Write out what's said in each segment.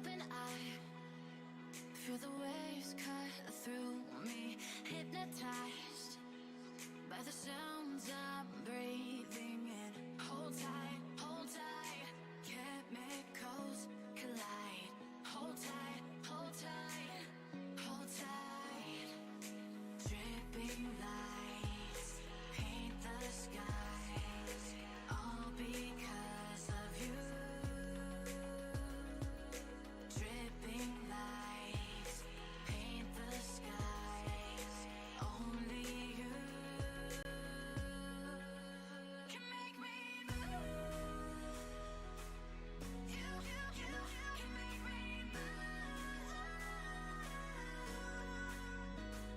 Open eye, feel the waves cut through me, hypnotized by the sounds I'm breathing in. Hold tight, chemicals collide. Hold tight, hold tight, hold tight. Dripping lights paint the skies, all because of you. Dripping lights paint the skies, only you can make me move. You can make me move.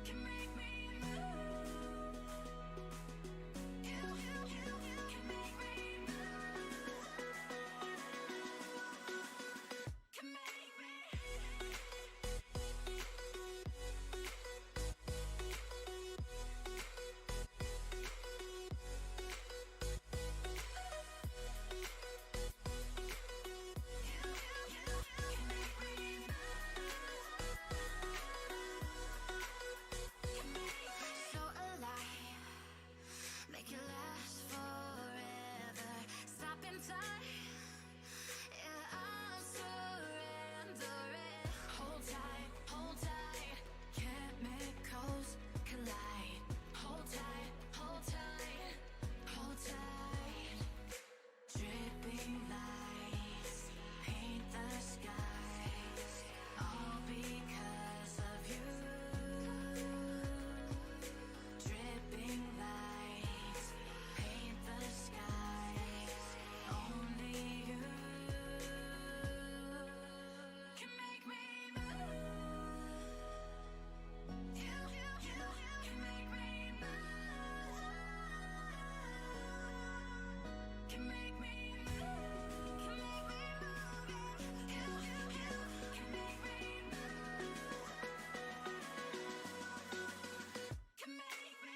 Can make me move. You can make me move. Can make me. So alive, make it last forever. Stop in time, yeah, I'm surrendering. Hold tight, chemicals collide. Hold tight, hold tight, hold tight. Dripping lights paint the skies, all because of you. Dripping lights paint the skies, only you can make me move. You can make me move. Can make me move. Can make me move. You can make me move. Can make me.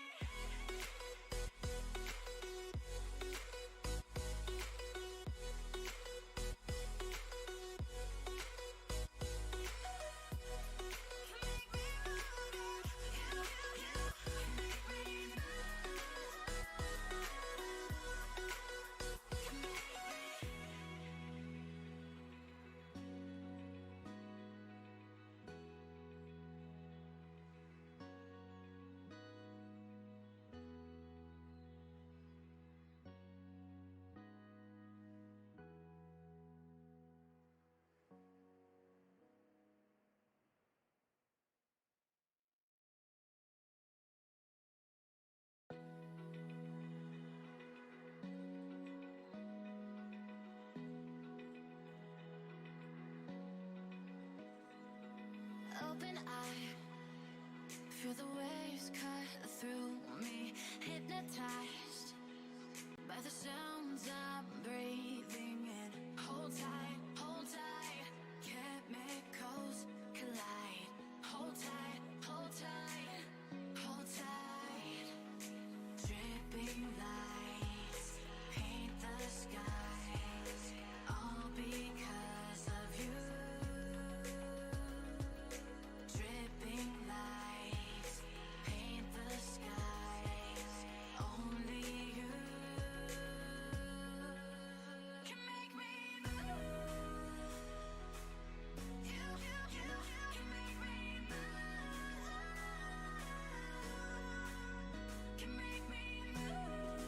Open eye, feel the waves cut through me, hypnotized by the sounds I'm breathing in. Hold tight, chemicals collide. Hold tight, hold tight, hold tight. Dripping lights paint the skies, all because of you. Dripping lights paint the skies, only you can make me move. You can make me move. Can make me move.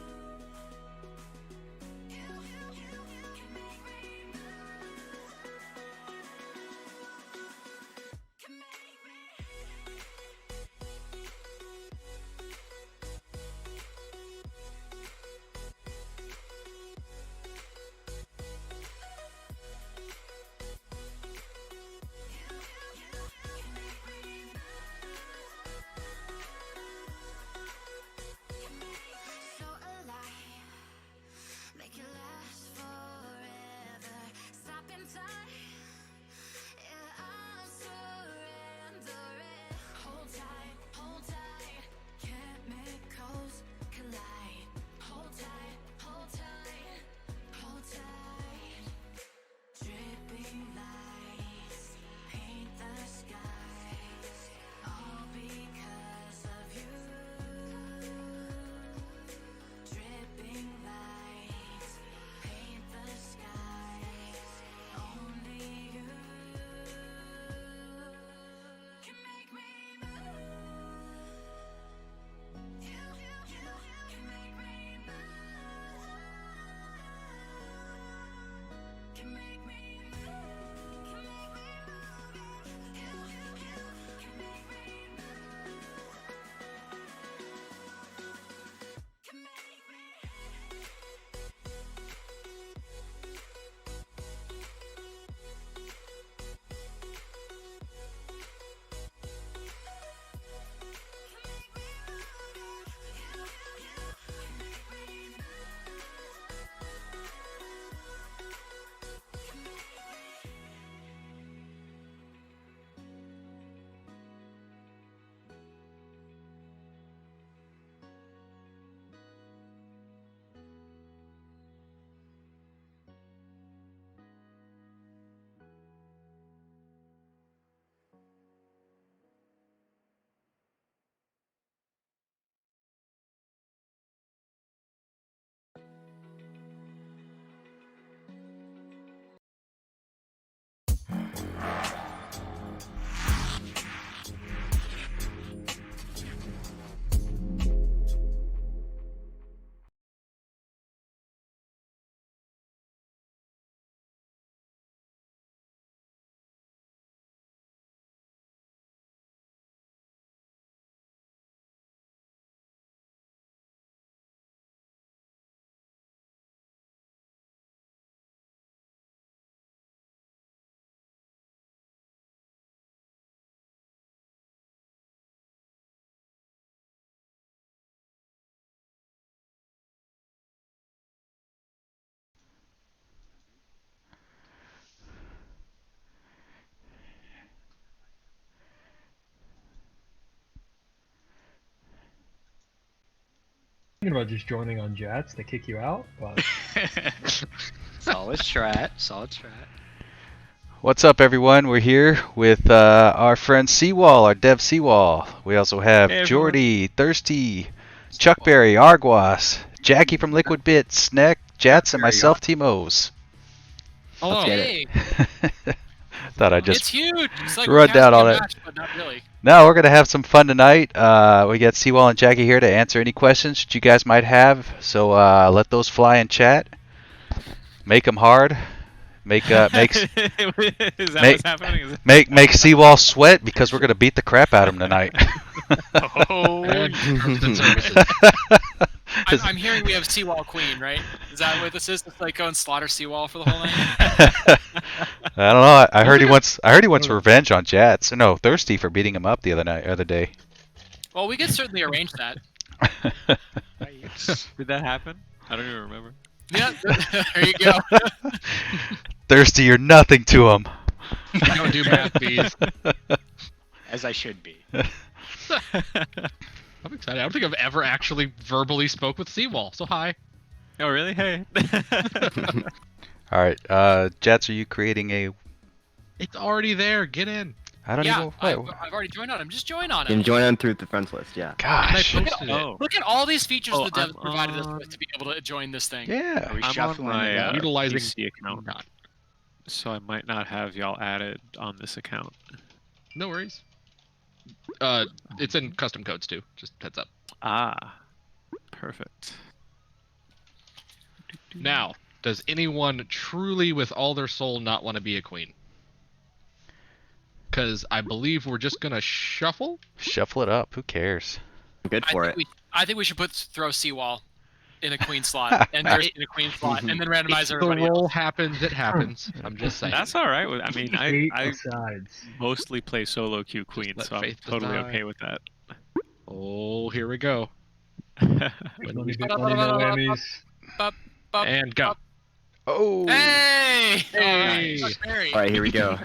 Thinking about just joining on Jats to kick you out, but Solid strat. Solid strat. What's up, everyone? We're here with our friend Cwal, our dev Cwal. We also have Hey, everyone. Jordy, Thirsty, Chuckberry, Arguas, Jackie from Liquid Bits, Sneck, Jats, and myself, T-Mose. Hello. Hey, Thought I'd it's just huge. It's like run we're down casting all a that. match, but not really. No, we're going to have some fun tonight. We got Cwal and Jackie here to answer any questions that you guys might have. So let those fly in chat. Make them hard. Make Is that what's happening? Is it... make Cwal sweat because we're gonna beat the crap out of him tonight. Oh, And constant services. I'm hearing we have Cwal Queen, right? Is that what this is? Just like go and slaughter Cwal for the whole night? I don't know. I heard he wants revenge on Jats. No, Thirsty for beating him up the other day. Well, we could certainly arrange that. did that happen? I don't even remember. Yeah, there you go. Thirsty, you're nothing to him. I don't do math, please. As I should be. I'm excited. I don't think I've ever actually verbally spoke with Cwal, so hi. Oh, really? Hey. All right, Jats, are you creating a? It's already there. Get in. I don't Yeah, even. I've already joined on him. Just join on You can him. join on through the friends list, yeah. Gosh. And I posted it. Oh. Look at all these features Oh, the devs I'm provided us on- with to be able to join this thing. Yeah. Are we I'm on shuffling my it up? Utilizing- PC account, Not. so I might not have y'all added on this account. No worries. It's in custom codes too. Just heads up. Ah, perfect. Now, does anyone truly, with all their soul, not want to be a queen? Because I believe we're just gonna shuffle. Shuffle it up. Who cares? I'm good for it. I think we should throw Cwal in a queen slot and Thirsty in a queen slot, and then randomize If the everybody roll else. happens, it happens. I'm just saying. That's all right. I mean, I 8 sides. mostly play solo queue queen, let so I'm faith totally decide. okay with that. Oh, here we go. Let me get money, no whammies. Bup, bup, And go. bup. Oh. Hey! Hey! Chuck Berry. All right, here we go.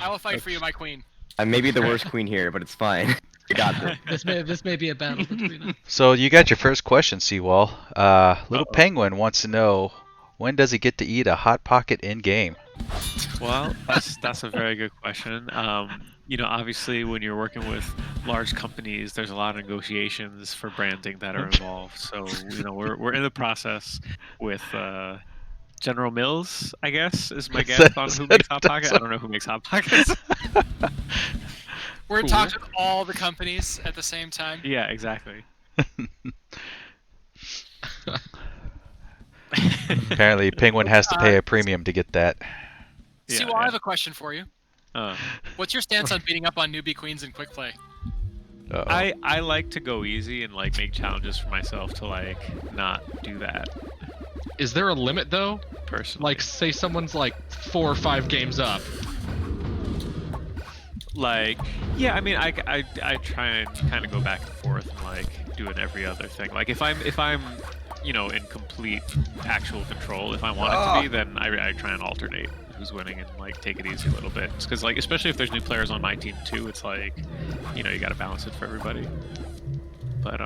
I will fight for you, my queen. I may be the worst queen here, but it's fine. I got this. This may be a battle between us. So you got your first question, Cwal. Little Uh-oh. Penguin wants to know, when does he get to eat a hot pocket in game? Well, that's a very good question. You know, obviously, when you're working with large companies, there's a lot of negotiations for branding that are involved. So, you know, we're in the process with General Mills, I guess, is my guess on who makes Hot Pocket. I don't know who makes Hot Pockets. We're Cool. talking to all the companies at the same time. Yeah, exactly. Apparently, Penguin has to pay a premium to get that. Yeah, See, well, I have a question for you. Uh, What's your stance on beating up on newbie queens in quick play? Uh-oh. I like to go easy and like make challenges for myself to like not do that Is there a limit though? personally. Like, say someone's like 4 or 5 games up. Like, yeah, I mean, I try and kind of go back and forth and like do an every other thing. Like if I'm you know, in complete actual control, if I want it to be, then I try and alternate who's winning and like take it easy a little bit. Because like, especially if there's new players on my team too, it's like, you know, you got to balance it for everybody. But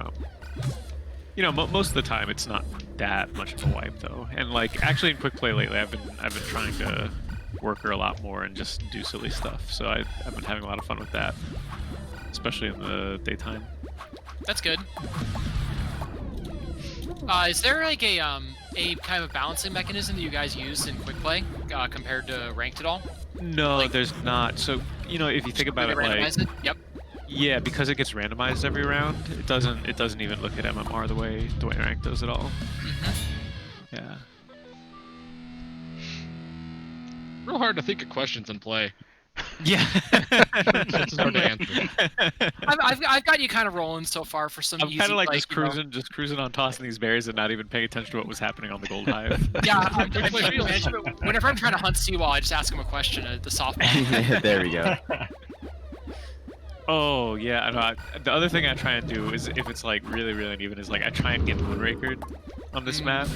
you know, most of the time it's not that much of a wipe though. And like, actually in quick play lately, I've been trying to work her a lot more and just do silly stuff. So I've been having a lot of fun with that, especially in the daytime. That's good. Is there like a kind of a balancing mechanism that you guys use in quick play compared to ranked at all? No, Like- there's not. So, you know, if you think about Do it, they like, randomize it? Yep. yeah, because it gets randomized every round, it doesn't even look at MMR the way ranked does at all. Yeah. Real hard to think of questions in play. Yeah. It's hard to answer. I've got you kind of rolling so far for some I'm easy. kind of like you know- just cruising on tossing these berries and not even paying attention to what was happening on the gold hive. Yeah, I'm Quick play feels. whenever I'm trying to hunt Cwal, I just ask him a question at the softball. There we go. Oh yeah, I know. The other thing I try and do is if it's like really uneven is like I try and get Moonrakered on this map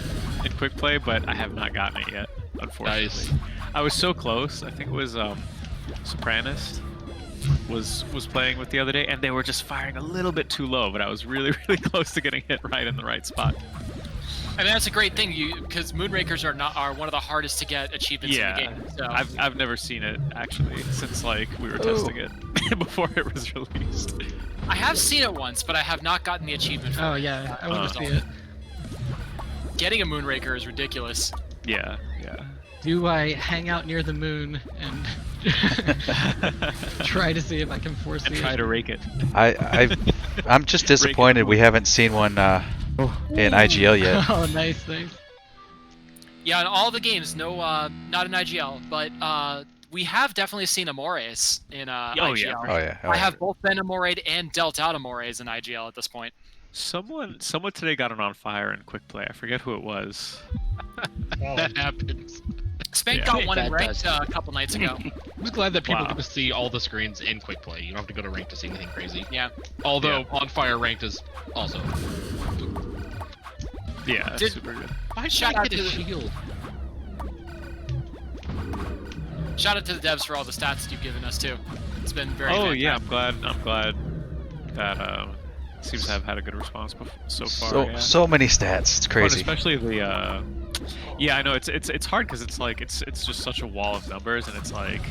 in quick play, but I have not gotten it yet, unfortunately. Nice. I was so close. I think it was Sopranos. was playing with the other day, and they were just firing a little bit too low, but I was really really close to getting hit right in the right spot. I mean, that's a great thing, because Moonrakers are one of the hardest to get achievements in the game. So. I've never seen it actually since like we were testing it before it was released. I have seen it once, but I have not gotten the achievement for Oh it. yeah, I want to see it. Getting a Moonraker is ridiculous. Yeah. Do I hang out near the moon and try to see if I can force And it? try to rake it. I'm just disappointed we haven't seen one in IGL yet. Oh, nice. Yeah, in all the games, no, not in IGL, but we have definitely seen Amores in IGL. Oh yeah. I have both been Amora'd and dealt out Amores in IGL at this point. Someone today got it on fire in quick play. I forget who it was. That happens. Spank Yeah. got one in That ranked does. a couple nights ago. I'm just glad that people Wow. get to see all the screens in quick play. You don't have to go to rank to see anything crazy. Yeah. Although on fire ranked is also. Yeah, that's Did- super good. Why Shout out get to a the- shield? Shout out to the devs for all the stats you've given us too. It's been very. Oh fantastic. yeah, I'm glad that seems to have had a good response so far. So yeah. so many stats. It's But crazy. especially the yeah, I know it's hard because it's like it's just such a wall of numbers, and it's like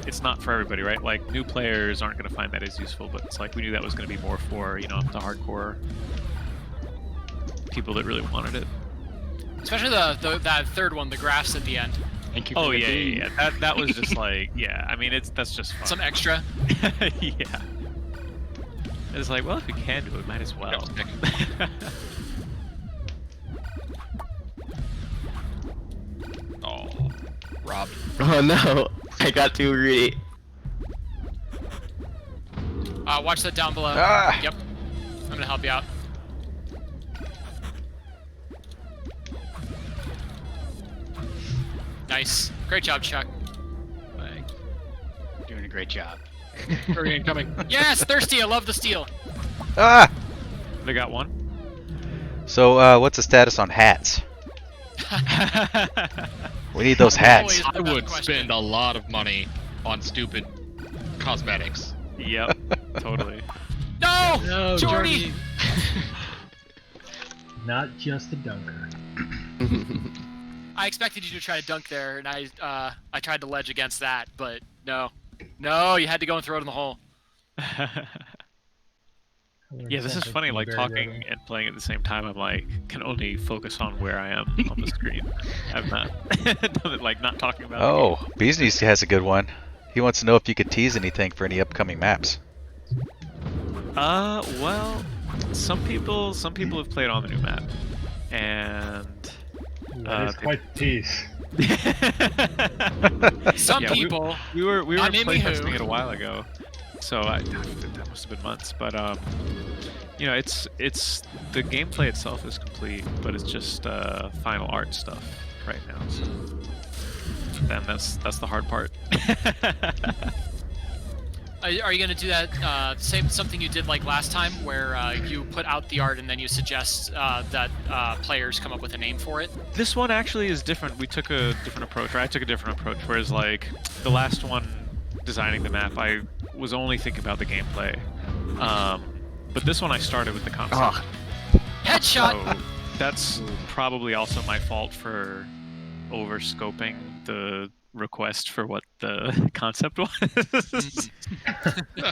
it's not for everybody, right? Like new players aren't going to find that as useful, but it's like we knew that was going to be more for the hardcore people that really wanted it. Especially that third one, the graphs at the end. Thank you. Oh yeah. That was just like I mean that's just fun. Some extra. Yeah. It's like, well, if we can do it, might as well. Oh, robbed. Oh no, I got too greedy. Watch that down below. Ah! Yep. I'm gonna help you out. Nice. Great job, Chuck. Doing a great job. Hurry incoming. Yes, Thirsty, I love the steal. Ah! They got one. So what's the status on hats? We need those hats. Always. I would Question. spend a lot of money on stupid cosmetics. Yep, totally. No! No, Jordy! Not just a dunker. I expected you to try to dunk there, and I tried to ledge against that, but no. No, you had to go and throw it in the hole. Yeah, this is funny. Like talking and playing at the same time, I'm like can only focus on where I am on the screen. I'm not done it, like not talking about. Oh, Beasney has a good one. He wants to know if you could tease anything for any upcoming maps. Well, some people have played on the new map, and That is quite the tease. Some Yeah, people. we were Not naming who. playtesting it a while ago, so that must have been months. But it's the gameplay itself is complete, but it's just final art stuff right now. So then that's the hard part. Are you gonna do that something you did like last time, where you put out the art and then you suggest that players come up with a name for it? This one actually is different. We took a different approach, or I took a different approach. Whereas like the last one, designing the map, I was only thinking about the gameplay. But this one I started with the concept. Headshot. So that's probably also my fault for over-scoping the request for what the concept was.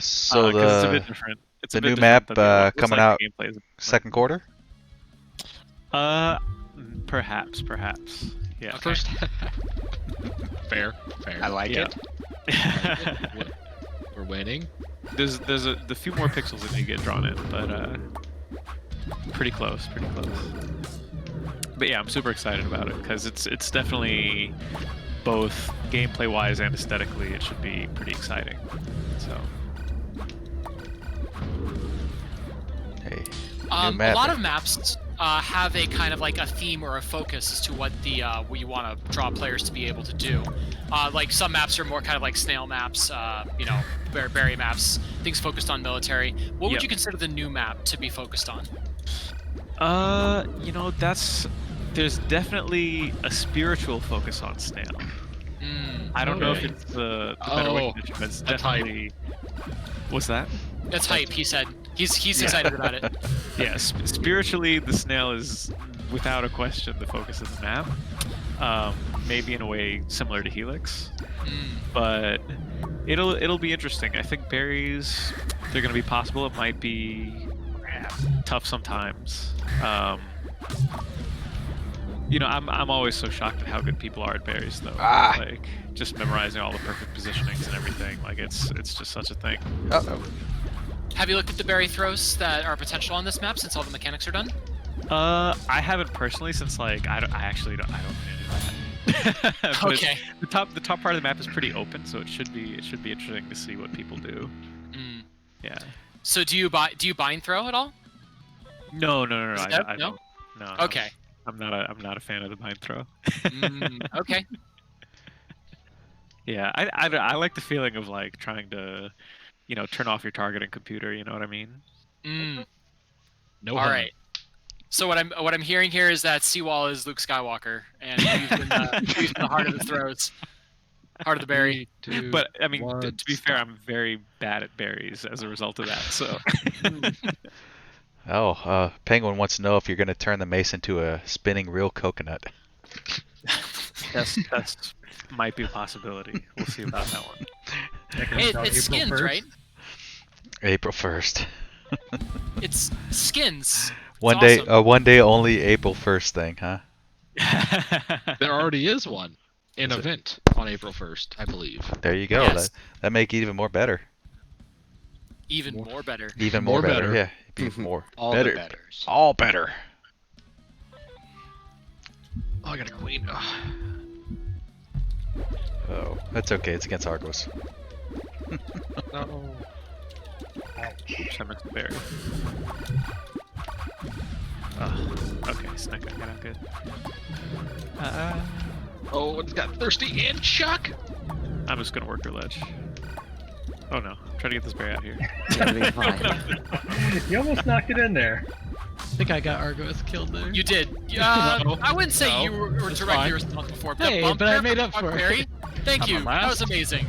So 'cause it's a bit the different. It's the a bit new different map than the old- looks coming like out the gameplay is- second quarter. Perhaps. Yeah. Okay. First. Fair. I like Yeah. it. We're winning. There's the few more pixels that need to get drawn in, but pretty close. But yeah, I'm super excited about it because it's definitely both gameplay wise and aesthetically it should be pretty exciting. So Hey, A map. lot of maps have a kind of like a theme or a focus as to what what you want to draw players to be able to do. Like some maps are more kind of like snail maps, berry maps, things focused on military. What would Yep. you consider the new map to be focused on? there's definitely a spiritual focus on snail. I don't know if Okay. it's the better way Oh, to describe it, but it's a type. definitely What's that? That's hype. He said he's excited about it. Yeah, spiritually, the snail is without a question the focus of the map. Maybe in a way similar to Helix, but it'll be interesting. I think berries, they're going to be possible. It might be tough sometimes. You know, I'm always so shocked at how good people are at berries, though. Like just memorizing all the perfect positionings and everything. Like it's just such a thing. Uh-oh. Have you looked at the berry throws that are potential on this map since all the mechanics are done? I haven't personally since like I don't manage that. But Okay. The top part of the map is pretty open, so it should be interesting to see what people do. Yeah. So do you bind throw at all? No. I No? don't. No. Okay. I'm not a fan of the bind throw. Okay. Yeah, I like the feeling of like trying to, turn off your targeting computer. You know what I mean? No. All right. So what I'm hearing here is that Cwal is Luke Skywalker, and he's been the heart of the throws, heart of the berry. But I mean, to be fair, I'm very bad at berries as a result of that. So. Penguin wants to know if you're going to turn the mace into a spinning real coconut. That's might be a possibility. We'll see about that one. It's skins, 1st? right? April 1st. It's skins. One It's day, awesome. one day only April 1st thing, huh? There already is one. An Is it? event on April 1st, I believe. There you go. Yes. That make it even more better. Even more better. Even more, More better. better. Yeah. Be more. All better. the betters. All better. Oh, I got a queen. Oh, that's okay. It's against Argos. No. Oops, I missed the berry. Oh, okay, Snick, I got out good. Oh, it's got thirsty and Chuck. I'm just gonna work your ledge. Oh no, try to get this berry out here. Everything's fine. You almost knocked it in there. I think I got Argos killed there. You did. No. I wouldn't say No, you were it's directly fine. responsible for it. Hey, bump but I there made from up for it. Berry. Thank I'm you. on That last. was amazing.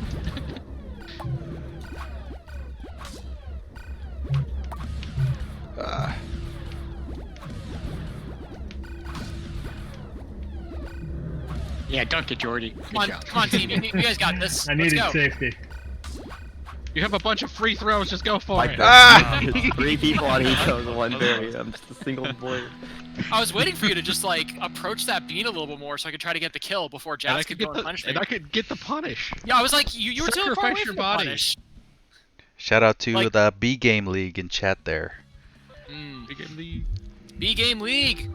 Yeah, dunk it, Jordy. Good Come on, job. come on, team. You guys got this. I Let's needed go. safety. You have a bunch of free throws. Just go for Like it. that. There's 3 people on each of the one berry. I'm just a single boy. I was waiting for you to just like approach that bean a little bit more so I could try to get the kill before And I Jazz could could go get and the punish me. and I could get the punish. Yeah, I was like, you were too far Sacrifice away your from the body. punish. Shout out to Like- the B Game League in chat there. Big game league. B Game League.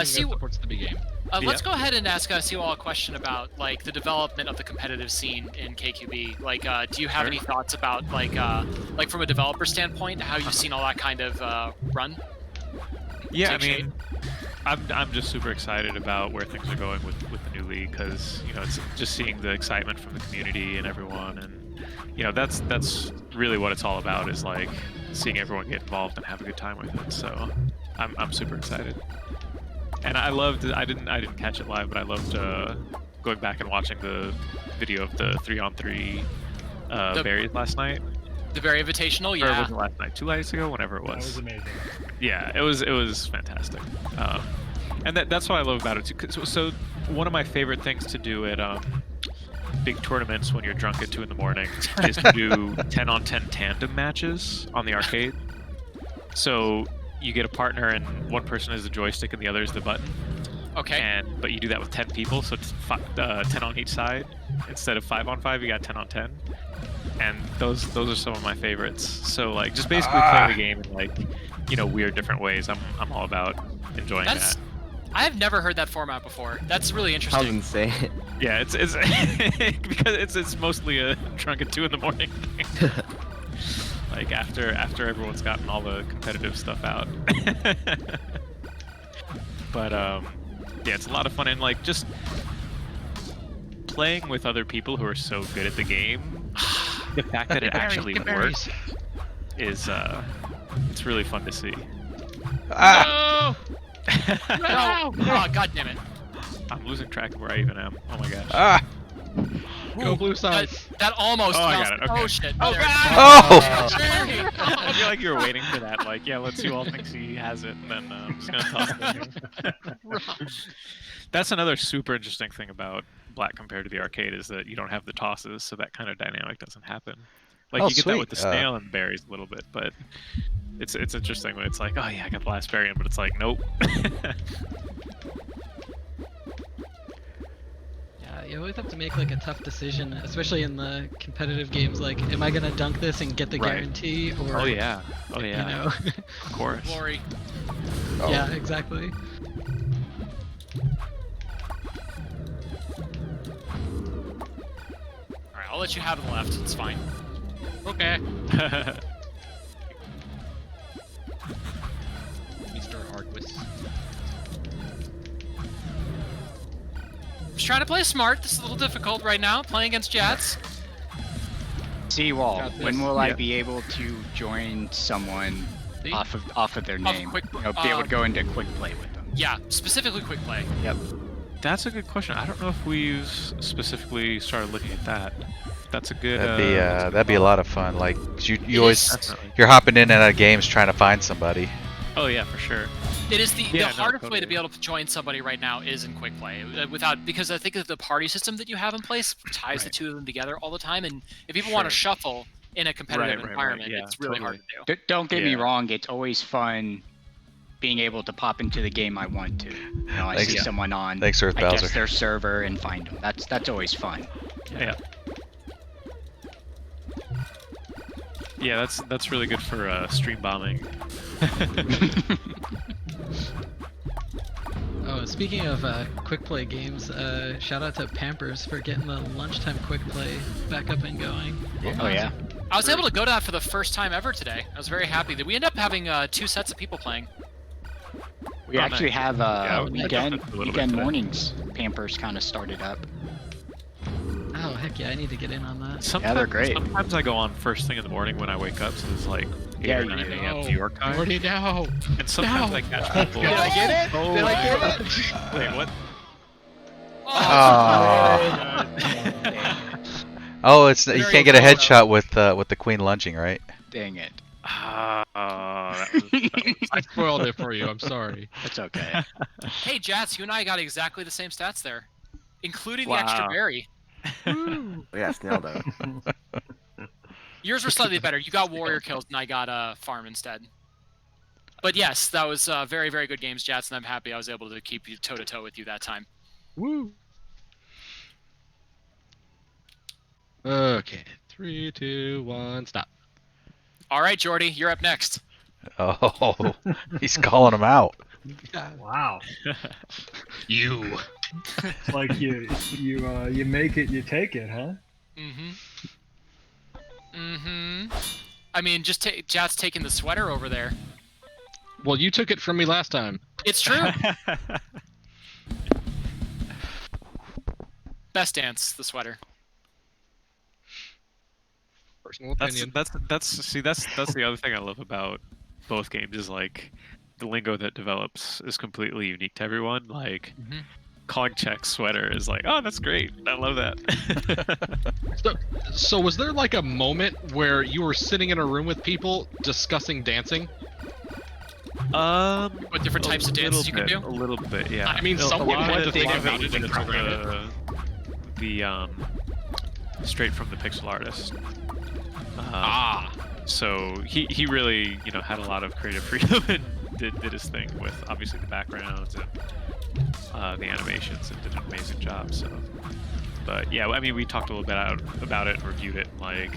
See, supports the big game. Let's go ahead and ask Cwal a question about like the development of the competitive scene in KQB. Like, do you have Sure. any thoughts about like from a developer standpoint, how you've seen all that kind of run? Yeah, I Take mean, I'm just super excited about where things are going with the new league because it's just seeing the excitement from the community and everyone, and that's really what it's all about is like seeing everyone get involved and have a good time with it. So I'm super excited, and I loved I didn't catch it live, but I loved going back and watching the video of the 3-on-3 berries last night. The Berry Invitational, Or it yeah. wasn't last night, 2 nights ago, whenever it That was. was amazing. Yeah, it was fantastic, and that's what I love about it too. So one of my favorite things to do at big tournaments when you're drunk at 2 in the morning is to do 10-on-10 tandem matches on the arcade. So you get a partner and one person is the joystick and the other is the button. Okay. But you do that with 10 people, so it's 10 on each side instead of 5-on-5. You got 10-on-10. And those are some of my favorites. So like just basically playing the game in like weird different ways. I'm all about enjoying that. I have never heard that format before. That's really Sounds interesting. insane. Yeah, it's because it's mostly a drunk at 2 in the morning thing. Like after everyone's gotten all the competitive stuff out. But yeah, it's a lot of fun and like just playing with other people who are so good at the game. The fact that it actually works is it's really fun to see. No! No! Oh, God damn it. I'm losing track of where I even am. Oh my gosh. Ah! Go blue side. That almost. Oh, I bounced- got it, okay. Oh shit. Oh, There- Oh! I feel like you were waiting for that. Like, yeah, let's see who all thinks he has it, and then I'm just gonna toss it in. That's another super interesting thing about Black compared to the arcade is that you don't have the tosses, so that kind of dynamic doesn't happen. Like Oh, you get that with the sweet. snail and berries a little bit, but it's interesting when it's like, oh yeah, I got the last berry in, but it's like, nope. Yeah, you always have to make like a tough decision, especially in the competitive games. Like, am I gonna dunk this and get the Right. guarantee, or Oh yeah, oh you yeah, know? of course. Glory. Oh. Yeah, exactly. All right, I'll let you have the left. It's fine. Okay. Mr. Arquist. Just trying to play smart. This is a little difficult right now, playing against Jats. Cwal, Got when this. will I Yeah. be able to join someone See? off of their name? quick- be able to go into quick play with them. Yeah, specifically quick play. That's a good question. I don't know if we've specifically started looking at that. That's a good. That'd be a lot of fun. Like you It always is- Definitely. you're hopping in and out of games trying to find somebody. Oh yeah, for sure. It is the Yeah, no, hardest way to totally. be able to join somebody right now is in quick play, because I think that the party system that you have in place ties the Right. two of them together all the time, and if people want to Sure. shuffle in a competitive Right, environment, yeah, it's really hard totally. to do. Don't get me Yeah. wrong, it's always fun being able to pop into the game I want to. You know, I Thanks. see someone on, Thanks, Earth I Bowser. guess their server and find them. That's always fun. Yeah. Yeah, that's really good for stream bombing. Oh, speaking of quick play games, shout out to Pampers for getting the lunchtime quick play back up and going. Oh yeah. I was able to go to that for the first time ever today. I was very happy that we ended up having 2 sets of people playing. We Oh, actually nice. have Yeah, we weekend jumped a little bit weekend today. mornings. Pampers kind of started up. Oh heck yeah, I need to get in on that. Sometimes, great. Sometimes I go on first thing in the morning when I wake up, so it's like 8 Yeah, or you 9 do. a.m. New York time. Already now. And sometimes No. I catch people. Did I get it? Oh, Did I get my it? God. Wait, what? Oh, it's you Very can't get a well done. headshot with the queen lunging, right? Dang it. That was I spoiled it for you. I'm sorry. That's okay. Hey, Jats, you and I got exactly the same stats there, including the extra Wow. berry. Yeah, snail though. Yours were slightly better. You got warrior kills, and I got farm instead. But yes, that was very, very good games, Jats, and I'm happy I was able to keep you toe-to-toe with you that time. Woo. Okay. 3, 2, 1, stop. All right, Jordy, you're up next. Oh, he's calling him out. Wow. You. It's like you make it, you take it, huh? I mean, just Jats taking the sweater over there. Well, you took it from me last time. It's true. Best dance, the sweater. Personal opinion. that's the other thing I love about both games is like the lingo that develops is completely unique to everyone. Like calling Czech sweater is like, oh, that's great. I love that. So was there like a moment where you were sitting in a room with people discussing dancing? What different types of dances you can do? A little bit, yeah. I mean, A someone lot had of to it- think a lot of about it it and is program the straight from the pixel artist. So he really had a lot of creative freedom and did his thing with obviously the backgrounds and the animations and did an amazing job. So, but yeah, I mean we talked a little bit about it and reviewed it, and like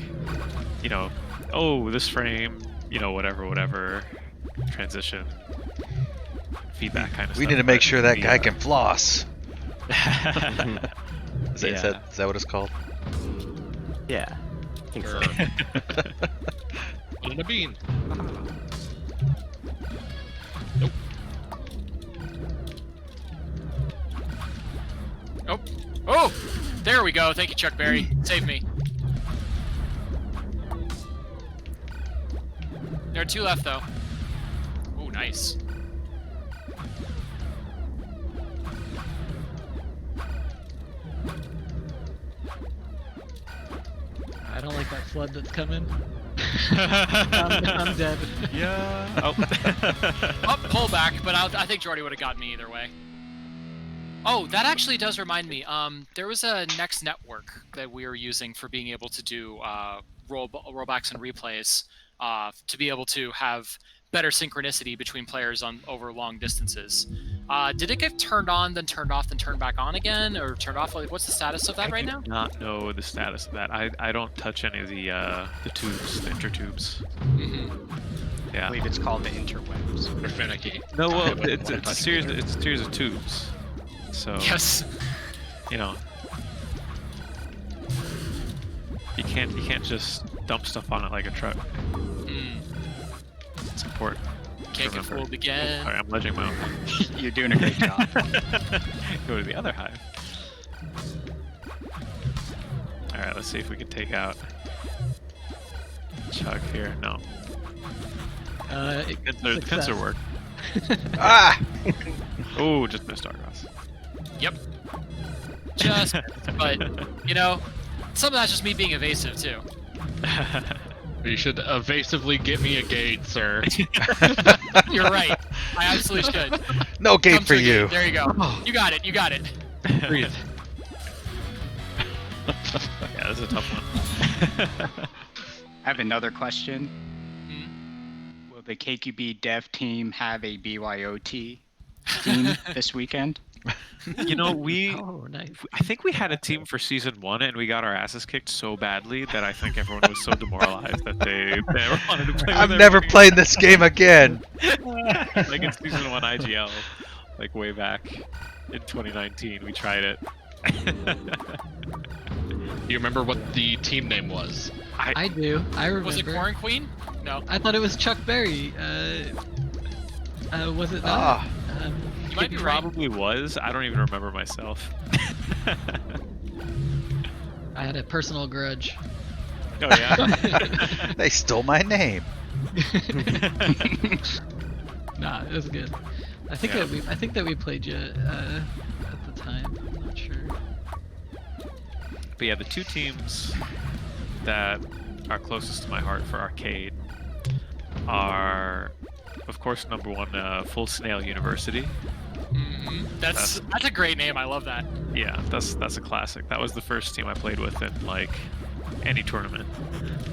oh, this frame, whatever transition feedback kind of We stuff. need to make but sure that the, guy can floss. Is Yeah. that what it's called? Yeah. I think so. On a bean. Oh, there we go. Thank you, Chuck Berry. Save me. There are 2 left, though. Oh, nice. I don't like that flood that's coming. I'm dead. Yeah. Oh. Oh, pull back, but I think Jordy would have gotten me either way. Oh, that actually does remind me. There was a Next network that we were using for being able to do rollbacks and replays, to be able to have better synchronicity between players over long distances. Did it get turned on, then turned off, then turned back on again, or turned off? Like, what's the status of that right now? I do not know the status of that. I don't touch any of the tubes, the intertubes. Mm-hmm. I Yeah. believe it's called the interwebs. They're finicky. No, well, Okay, it's a series. It's a series of tubes. So Yes. you know, you can't just dump stuff on it like a truck. Mm. It's important. Can't get Remember. fooled again. Sorry, I'm ledging my own. You're doing a great job. Go to the other hive. All right, let's see if we can take out Chug here. No, pincer work. Ah! Oh, just missed Argos. Yep. Just, but you know, some of that's just me being evasive too. You should evasively get me a gate, sir. You're right. I absolutely should. No gate Come for to a you. gate. There you go. You got it. You got it. Breathe. Yeah, this is a tough one. I have another question. Hmm? Will the KQB dev team have a BYOT team this weekend? You know, Oh, nice. I think we had a team for season 1 and we got our asses kicked so badly that I think everyone was so demoralized that they never wanted to play with I'm never everybody playing this game again. like in season 1 IGL, like way back in 2019, we tried it. Do you remember what the team name was? I do. I remember. Was it Corn Queen? No. I thought it was Chuck Berry. Was it not? Ah. You might It be right. probably was. I don't even remember myself. I had a personal grudge. Oh yeah. They stole my name. Nah, it was good. I think Yeah. that we played you at the time. I'm not sure. But yeah, the two teams that are closest to my heart for arcade are, of course, number one, Full Snail University. Mm-hmm. That's a great name. I love that. Yeah, that's a classic. That was the first team I played with in like any tournament.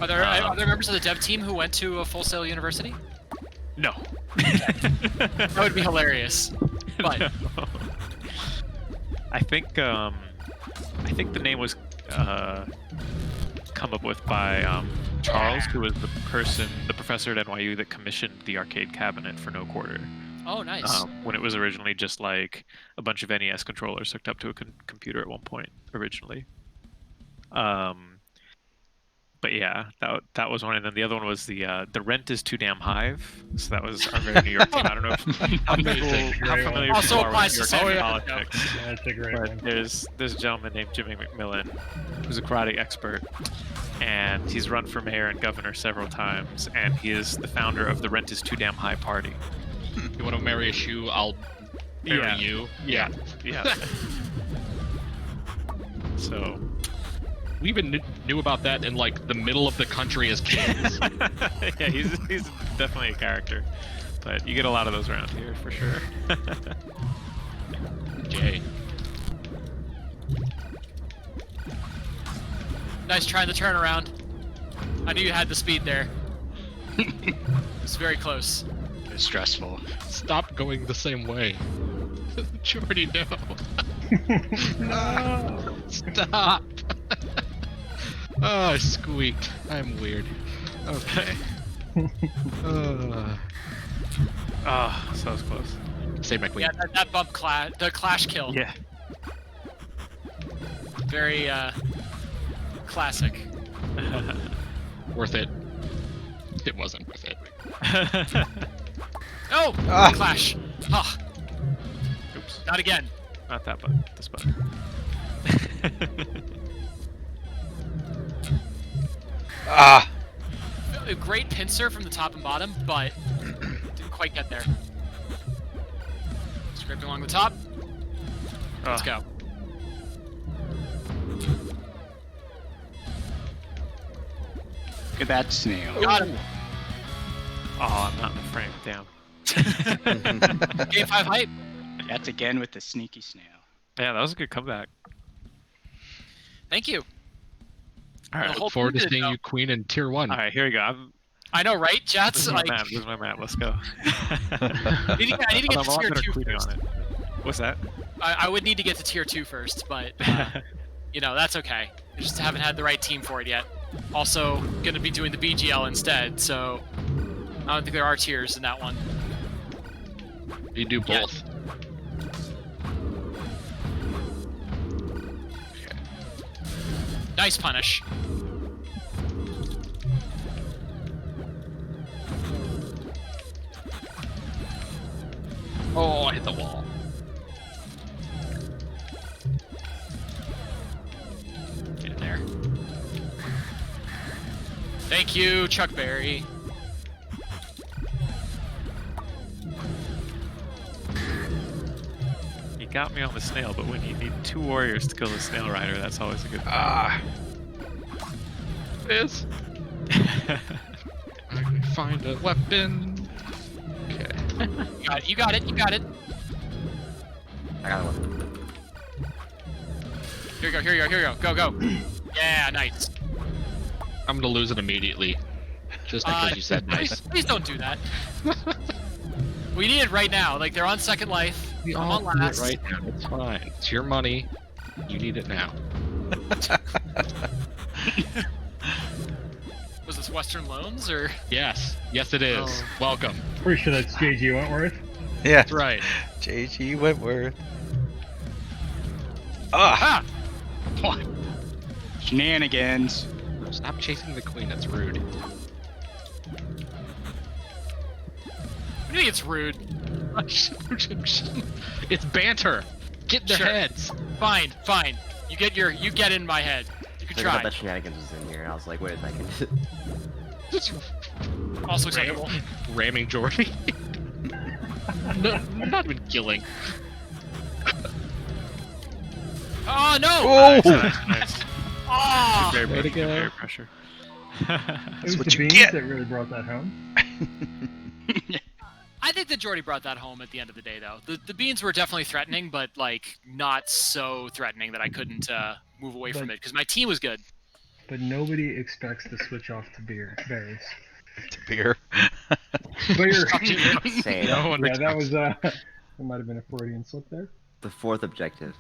Are there members of the dev team who went to a Full Sail University? No. That would be hilarious. But No. I think the name was come up with by Charles, who was the professor at NYU that commissioned the arcade cabinet for No Quarter. oh, nice. When it was originally just like a bunch of NES controllers hooked up to a computer at one point originally. But yeah, that was one, and then the other one was the rent is too damn hive. So that was our very New York team. I don't know how familiar Also people are applies with to New York San Diego. politics. Yeah, that's a great But one. there's a gentleman named Jimmy McMillan, who's a karate expert, and he's run for mayor and governor several times, and he is the founder of the Rent is Too Damn High party. You want to marry a shoe? I'll marry Yeah. you. Yeah. So, We even knew about that in like the middle of the country as kids. yeah, he's definitely a character, but you get a lot of those around here for sure. Jay. Nice trying the turnaround. I knew you had the speed there. It's very close. It's stressful. Stop going the same way. Jordy, no. No. Stop. Oh, I squeaked. I'm weird. Okay. Ah, so that was close. Save my queen. Yeah, that bump the clash kill. Yeah. Very classic. Worth it. It wasn't worth it. Oh, Ah. clash. Ah, Oops. not again. Not that button. This button. Ah! A great pincer from the top and bottom, but didn't quite get there. Scraping along the top. Let's Ah. go. Look at that snail. Got him. Oh, I'm not in the frame. Damn. Game 5 hype. That's again with the sneaky snail. Yeah, that was a good comeback. Thank you. All right. The whole Look forward to team did it, seeing though. you queen in tier 1. All right, here we go. I know, right? This Jets, is my like, map. This is my map. Let's go. I need to get I'm to a lot tier better 2 queening first. on it. What's that? I would need to get to tier 2 first, but, you know, that's okay. I just haven't had the right team for it yet. Also, gonna be doing the BGL instead, so I don't think there are tiers in that one. You do Yeah. both. Nice punish. Oh, I hit the wall. Get in there. Thank you, Chuck Berry. You got me on the snail, but when you need 2 warriors to kill the snail rider, that's always a good thing. Ah. Is. I can find a weapon. Okay. You got it, you got it, you got it. I got one. Here we go, here we go, here we go. Go, go. Yeah, nice. I'm gonna lose it immediately. Just because you said nice. Please don't do that. We need it right now. Like, they're on second life. We I'm all on need last. it right now. It's fine. It's your money. You need it now. Was this Western Loans, or? Yes. Yes, it is. Oh. Welcome. Pretty sure that's JG Wentworth. Yeah. That's right. JG Wentworth. Ah! Ah! Shenanigans. Stop chasing the queen. That's rude. I think it's rude. It's banter. Get in their Sure. heads. Fine, fine. You get in my head. You can I thought try. that shenanigans was in here. I was like, wait a second. Just Also acceptable. ramming Jordy. No, I'm not even killing. Oh no! Oh! Nice. Ah! Very Way to pressure. go. Very pressure. It was what the you beans get. that really brought that home. I think that Jordy brought that home at the end of the day, though. The beans were definitely threatening, but like not so threatening that I couldn't move away from it because my team was good. But nobody expects to switch off to berries. Beer. Beer. Same. No one Yeah, that expects- was that might have been a Freudian slip there. The 4th objective.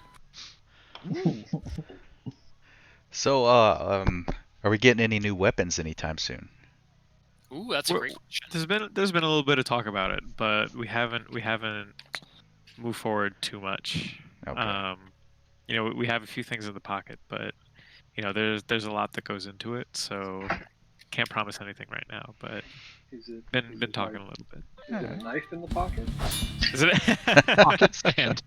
So, are we getting any new weapons anytime soon? Ooh, that's a Well, great question. There's been a little bit of talk about it, but we haven't moved forward too much. Okay. You know, we have a few things in the pocket, but you know, there's a lot that goes into it, so can't promise anything right now. But Is it, been talking a little bit. Is it a knife in the pocket? Is it? Pocket sand.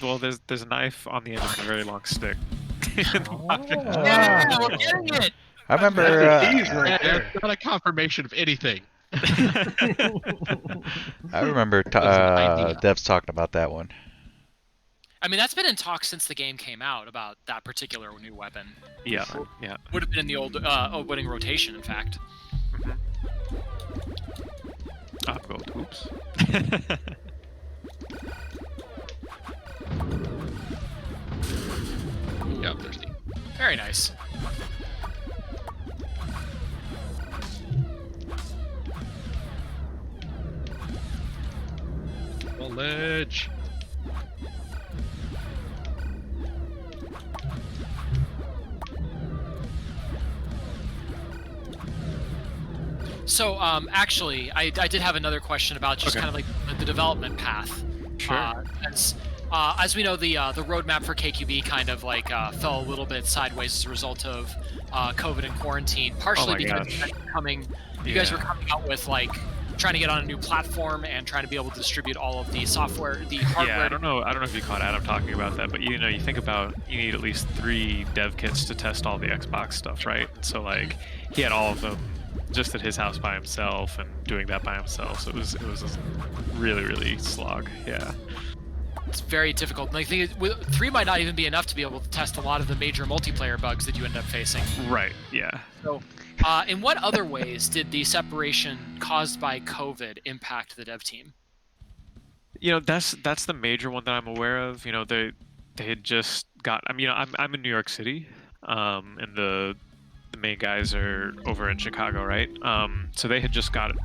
Well, there's a knife on the end of a very long stick. In the pocket. Yeah, we're getting it. I remember. That's the keys right there. It's not a confirmation of anything. I remember That was an idea. Devs talking about that one. I mean, that's been in talks since the game came out about that particular new weapon. Yeah, yeah. Would have been in the old opening rotation, in fact. I'm going to oops. Yeah, I'm thirsty. Very nice. Knowledge. So, actually, I did have another question about just Okay. kind of like the development path. Sure. As we know, the roadmap for KQB kind of like fell a little bit sideways as a result of COVID and quarantine, partially my because gosh. you guys were Yeah. coming out with like trying to get on a new platform and trying to be able to distribute all of the software, the hardware. Yeah, I don't know if you caught Adam talking about that, but you know, you think about you need at least 3 dev kits to test all the Xbox stuff, right? And so like he had all of them just at his house by himself and doing that by himself. So it was a really slog. Yeah. it's very difficult. Like, the thing is, 3 might not even be enough to be able to test a lot of the major multiplayer bugs that you end up facing. Right. Yeah. So, in what other ways did the separation caused by COVID impact the dev team? That's the major one that I'm aware of. They had just got. I'm in New York City, and the main guys are over in Chicago, right? So they had just got a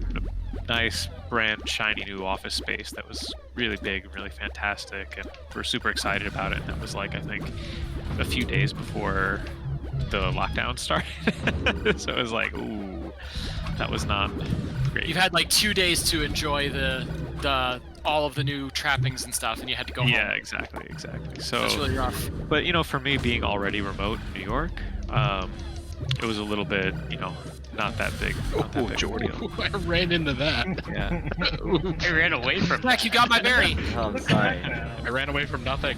nice, brand shiny new office space that was really big and really fantastic, and we're super excited about it. And that was like, I think, a few days before the lockdown started. So it was like, ooh, that was not great. You've had like 2 days to enjoy the all of the new trappings and stuff, and you had to go home. Yeah, exactly. So That's really rough. But for me being already remote in New York, it was a little bit, not that big. Not that big of a Jordy. deal. I ran into that. Yeah. I ran away from Zach, you got my berry. Oh, I'm sorry. I ran away from nothing.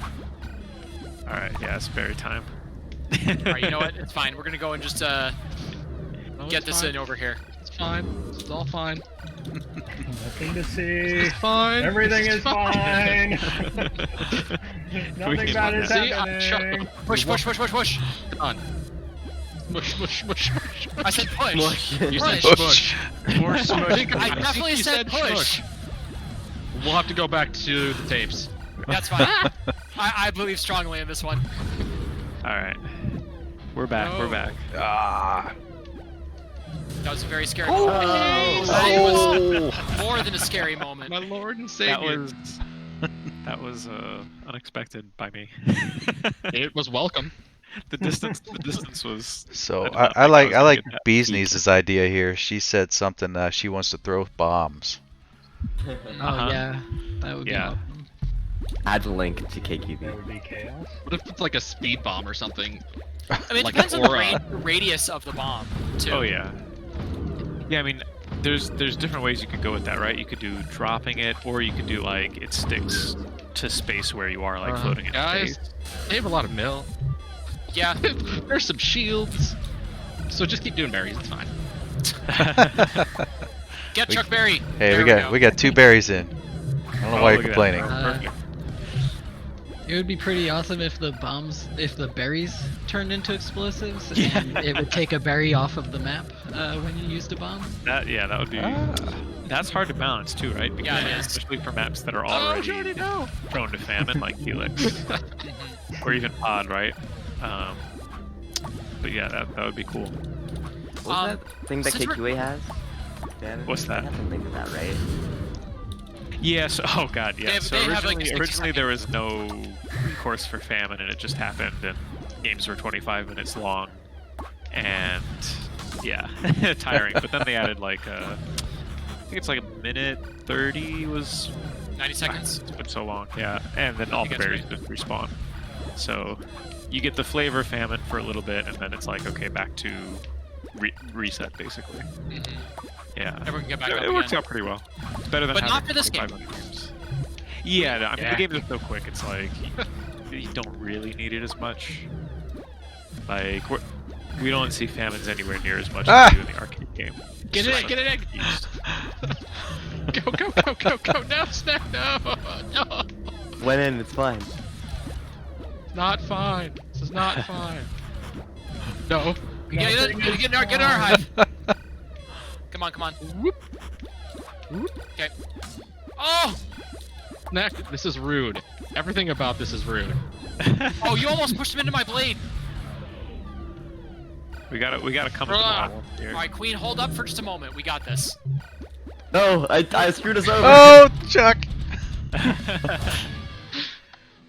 All right. Yeah, it's berry time. All right, you know what? It's fine. We're gonna go and just No, get it's this fine. in over here. It's fine. It's all fine. Nothing to see. It's fine. Everything It's is fine. Nothing can bad look is See, happening. Push. Done. Mush, mush, mush, mush. I said push. You said Push. smush. Or smush. I definitely you said push. We'll have to go back to the tapes. That's fine. I believe strongly in this one. All right. We're back. No. We're back. That was a very scary moment. That was more than a scary moment. My lord and That savior. was unexpected by me. It was welcome. The distance was. So I did not I think I like was I gonna like get that Bee's peak. Knees' idea here. She said something she wants to throw bombs. Oh Uh-huh. yeah, that would be Yeah. awesome. Add the link to That KQB. would be chaos. What if it's like a speed bomb or something? I mean, it Like depends on aura. the radius of the bomb, too. Oh yeah. Yeah, I mean, there's different ways you could go with that, right? You could do dropping it, or you could do like it sticks to space where you are, like floating in Guys, space. they have a lot of mill. Yeah. There's some shields. So just keep doing berries. It's fine. Get Chuck Berry. Hey, There we got 2 berries in. I don't know why you're look at that. complaining. Perfect. It would be pretty awesome if the berries turned into explosives, and it would take a berry off of the map when you used a bomb. That would be. That's hard to balance too, right? Because Yeah, it is. especially for maps that are already prone to famine, like Helix, or even Pod, right? But yeah, that would be cool. What's that thing that since we're- KQA has? Dan? What's that? They have something to that, right? Yes. Oh God, yeah. They have- So they have, like, originally, 60 originally there was no course for famine, and it just happened, and games were 25 minutes long, and yeah, tiring. But then they added like I think it's like a minute 30 was 90 seconds. It's been so long, yeah. And then all the That's berries just respawn. So you get the flavor famine for a little bit, and then it's like, okay, back to reset, basically. Yeah. Everyone can get back up It works again. out pretty well. It's better than But having not for this game. 25 games. Yeah, no, I mean, Yeah. the games are so quick, it's like, you don't really need it as much. Like, we don't see famines anywhere near as much as we do in the arcade game. Get It's it, just get it, like used. Go! No, Snack, no! Went in, it's fine. Not fine. This is not fine. No. Get in our hive. Come on. Okay. Oh! Snack, this is rude. Everything about this is rude. Oh, you almost pushed him into my blade. We gotta come with the model here. All right, Queen, hold up for just a moment. We got this. No, I screwed us over. Oh, Chuck!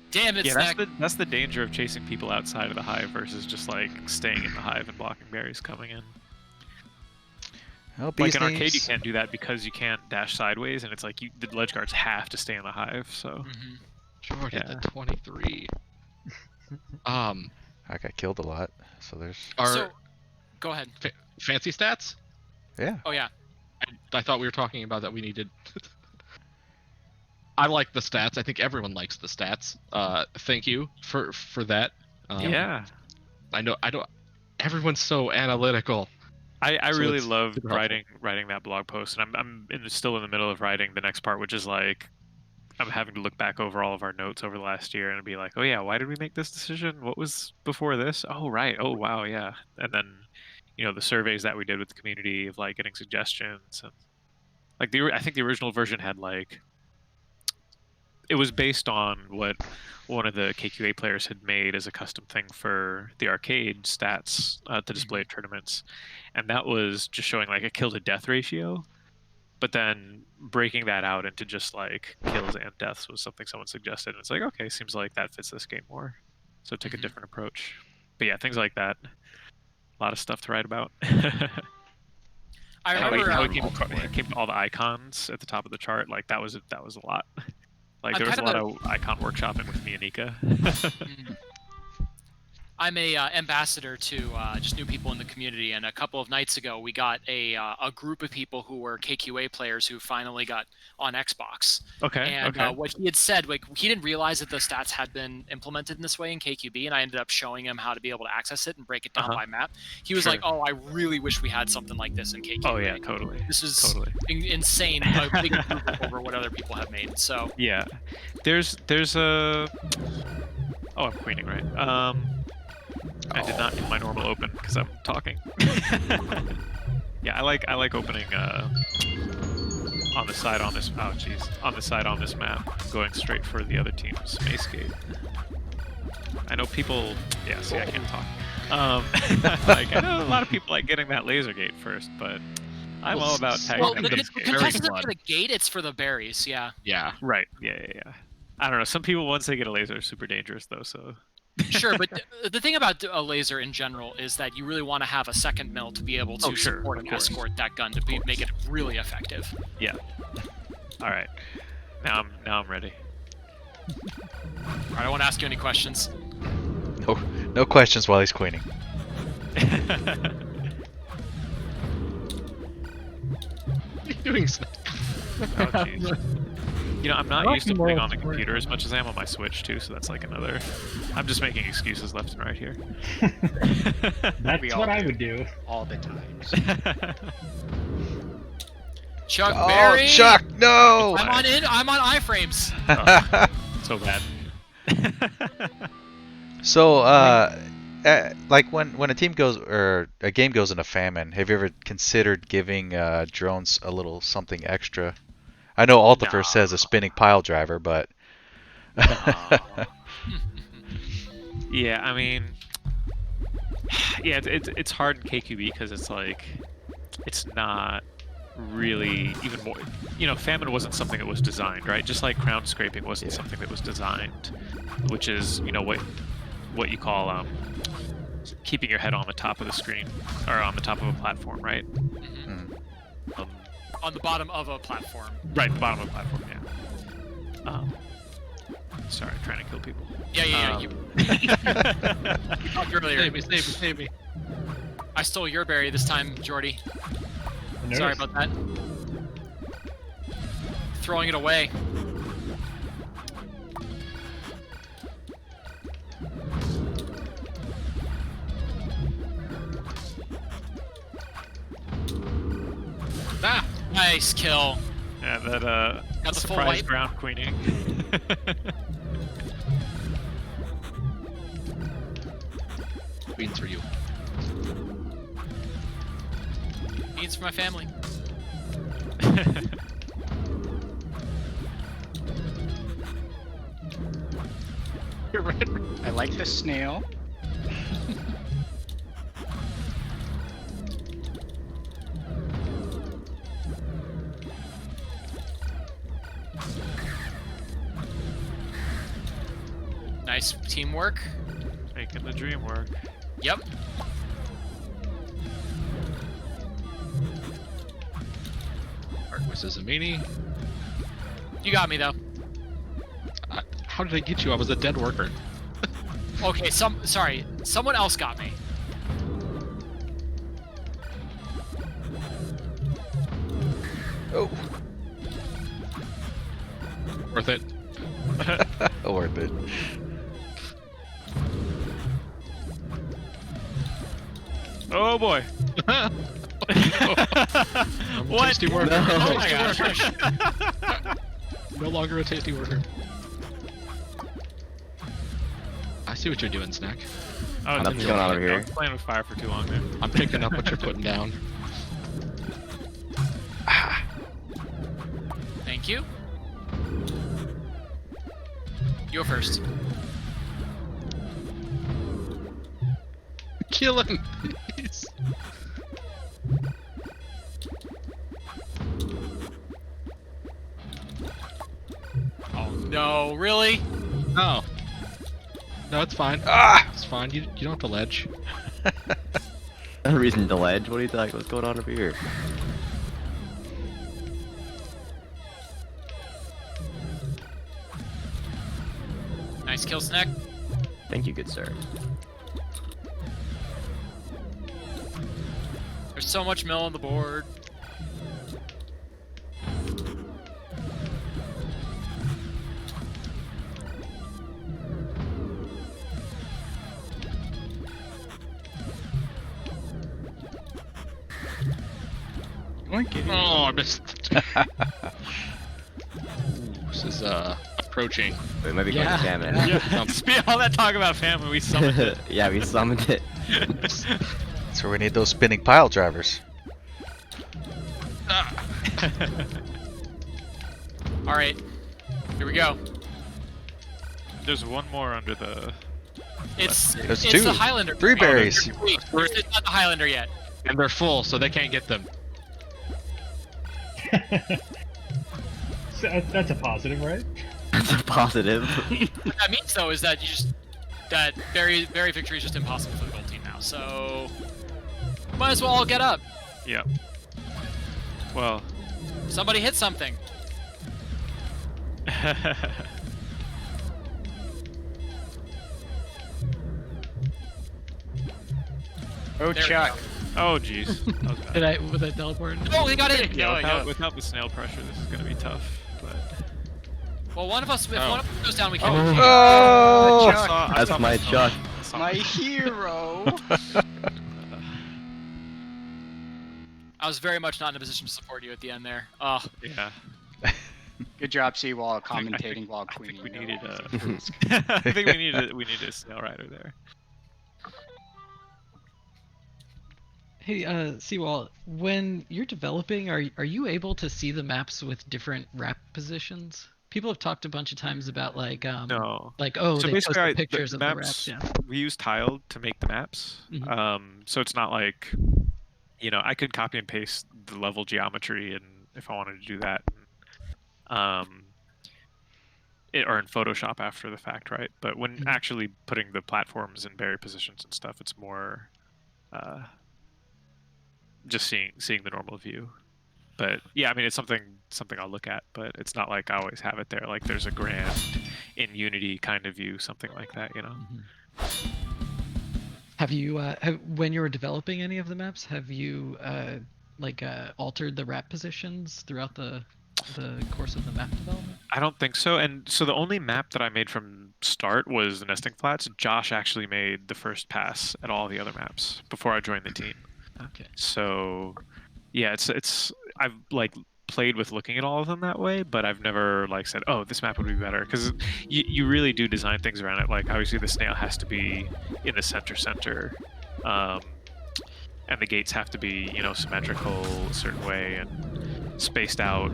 Damn it, Yeah, Snack. that's the danger of chasing people outside of the hive versus just like staying in the hive and blocking berries coming in. Oh, Like Bee's in arcade, you Knees. can't do that because you can't dash sideways, and it's like the ledge guards have to stay in the hive. So George at Yeah. the 23. I got killed a lot, so there's. Are So, go ahead. fancy stats? Yeah. Oh, yeah. I thought we were talking about that we needed. I like the stats. I think everyone likes the stats. Thank you for that. yeah, I know. Everyone's so analytical. I So really it's love super helpful. writing that blog post, and I'm still in the middle of writing the next part, which is like I'm having to look back over all of our notes over the last year and be like, oh yeah, why did we make this decision? What was before this? Oh right. Oh wow, yeah. And then, the surveys that we did with the community of like getting suggestions and like I think the original version had like it was based on what one of the KQA players had made as a custom thing for the arcade stats to display at tournaments, and that was just showing like a kill to death ratio. But then breaking that out into just like kills and deaths was something someone suggested, and it's like, okay, seems like that fits this game more. So take a different approach. But yeah, things like that. A lot of stuff to write about. I Like remember how it came to all the icons at the top of the chart. Like that was a lot. Like I'm there was a kind lot of of icon workshopping with me and Nika. I'm a ambassador to just new people in the community, and a couple of nights ago we got a group of people who were KQA players who finally got on Xbox. Okay. And okay. what he had said, like he didn't realize that the stats had been implemented in this way in KQB, and I ended up showing him how to be able to access it and break it down by map. He was Sure. like, "Oh, I really wish we had something like this in KQB." Oh yeah, totally. This is Totally. insane, a big improvement over what other people have made. So Yeah, there's a. Oh, I'm queening, right? I did not do my normal open because I'm talking. Yeah, I like opening on the side on this. Oh, jeez, on the side on this map, going straight for the other team's mace gate. I know people. Yeah, see, I can't talk. Like I know a lot of people like getting that laser gate first, but I'm all about tagging well, them the in this game. contest isn't for the gate; it's for the berries. Yeah. Yeah. Right. Yeah. I don't know. Some people, once they get a laser, are super dangerous though. So. Sure, but the thing about a laser in general is that you really want to have a second mill to be able to support and escort that gun to make it really effective. Yeah. All right. Now I'm ready. All right, I won't ask you any questions. No questions while he's queening. What are you doing, Snake? Oh, jeez. I'm not used to playing on the computer as much as I am on my Switch too, so that's like another. I'm just making excuses left and right here. That's what I would do. all the times. Chuck Oh, Berry. Chuck, no! I'm on iframes. So bad. So, like when a team goes or a game goes into famine, have you ever considered giving drones a little something extra? I know Altifer says a spinning pile driver, but Yeah, I mean, yeah, it's hard in KQB because it's like it's not really even more. Famine wasn't something that was designed, right? Just like crown scraping wasn't something that was designed, which is what you call keeping your head on the top of the screen or on the top of a platform, right? On the bottom of a platform. Right, the bottom of the platform, yeah. Sorry, trying to kill people. Yeah. You talked earlier. Save me. I stole your berry this time, Jordy. Sorry about that. Throwing it away. Ah! Nice kill. Yeah, that Got the full surprise wipe. ground queening. Beans for you. Beans for my family. You're right. I like the snail. Nice teamwork. Making the dream work. Yep. Arquist is a meanie. You got me though. How did I get you? I was a dead worker. Okay, sorry. Someone else got me. oh, Worth it. worth it. Oh boy. What? What? Tasty work. No. Oh my gosh. No longer a tasty order. I see what you're doing, Snack. Oh, Nothing's going on over here. I was playing with fire for too long there. I'm picking up what you're putting down. Thank you. You go first. Kill him, please. Oh no, really? No. No, it's fine. Ah! It's fine. You don't have to ledge. No reason to ledge. What do you think? What's going on over here? Nice kill, Snack. Thank you, good sir. There's so much mill on the board. Oh, I missed. Ooh, this is approaching. It might be Yeah. quite a salmon. Yeah. All that talk about famine, we summoned it. Yeah, we summoned it. That's where we need those spinning pile drivers. All right, here we go. There's one more under the. There's It's two. the Highlander. 3 berries. Wait, it's not the Highlander yet. And they're full, so they can't get them. So that's a positive, right? That's a positive. What that means though is that that berry victory is just impossible for the gold team now. So might as well all get up. Yeah. Well. Somebody hit something. Oh, There we Chuck. Oh, jeez. That was bad. Was I teleport? Oh, they got in. Yeah, No. without the snail pressure, this is gonna be tough. But Well, one of us, if Oh. one of us goes down, we can. Oh! Chuck. That's my Chuck. My hero. I was very much not in a position to support you at the end there. Oh, Yeah. Good job, Cwal, commentating while I queening. think we needed though. a. I think we needed a snail rider there. Hey, Cwal, when you're developing, are you able to see the maps with different wrap positions? People have talked a bunch of times about like No. like oh So they post basically, the pictures of the maps, wraps. Yeah. we use tiled to make the maps. Mhm. So it's not like, I could copy and paste the level geometry, and if I wanted to do that, or in Photoshop after the fact, right? But when Mhm. actually putting the platforms in berry positions and stuff, it's more just seeing the normal view. But yeah, I mean, it's something I'll look at, but it's not like I always have it there. Like there's a grand in Unity kind of view, something like that, Have you when you were developing any of the maps, have you altered the wrap positions throughout the course of the map development? I don't think so. And so the only map that I made from start was the nesting flats. Josh actually made the first pass at all the other maps before I joined the team. Okay. So yeah, it's I've like played with looking at all of them that way, but I've never like said, oh, this map would be better, because you really do design things around it. Like obviously the snail has to be in the center, and the gates have to be symmetrical a certain way and spaced out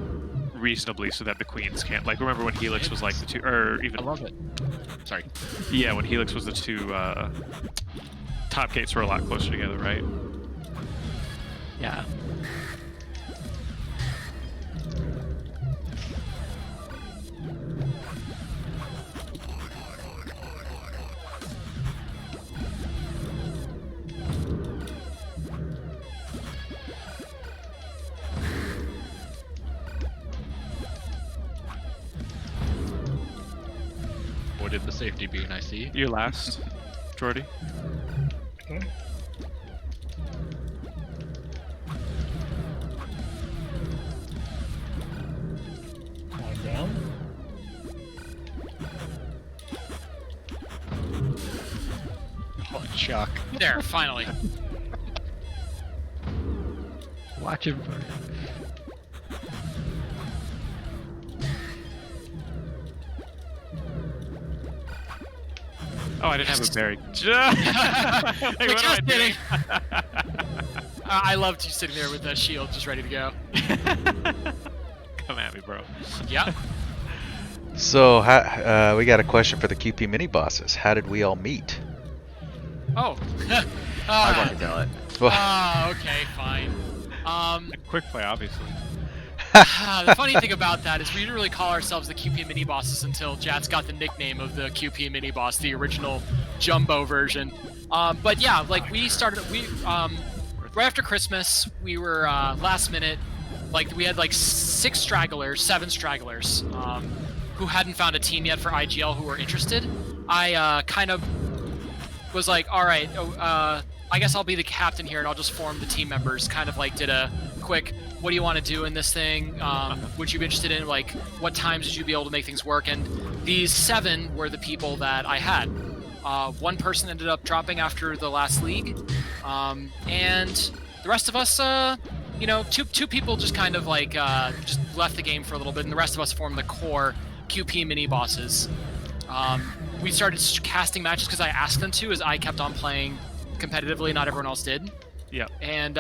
reasonably so that the queens can't, like, remember when Helix was like the two, or even I love it. Sorry. yeah, when Helix was the two top gates were a lot closer together, right? Yeah. Avoided the safety beam, I see. You're last, Jordy. Okay. Climb down. Oh, Chuck. there, finally. Watch him for it. Oh, I didn't have a berry. Hey, what am I Just kidding. doing? I loved you sitting there with that shield just ready to go. Come at me, bro. Yeah. So we got a question for the QP mini bosses. How did we all meet? Oh. I'm going to tell it. Okay, fine. Quick play, obviously. The funny thing about that is we didn't really call ourselves the QP mini bosses until Jats got the nickname of the QP mini boss, the original jumbo version. But yeah, like we started, right after Christmas, we were last minute, like we had like 7 stragglers, who hadn't found a team yet for IGL who were interested. I kind of was like, all right, I guess I'll be the captain here and I'll just form the team members. Kind of like did a quick, what do you want to do in this thing? Would you be interested in, like, what times would you be able to make things work? And these 7 were the people that I had. One person ended up dropping after the last league, and the rest of us, you know, two people just kind of like just left the game for a little bit, and the rest of us formed the core QP mini bosses. We started casting matches because I asked them to, as I kept on playing competitively. Not everyone else did. Yeah. And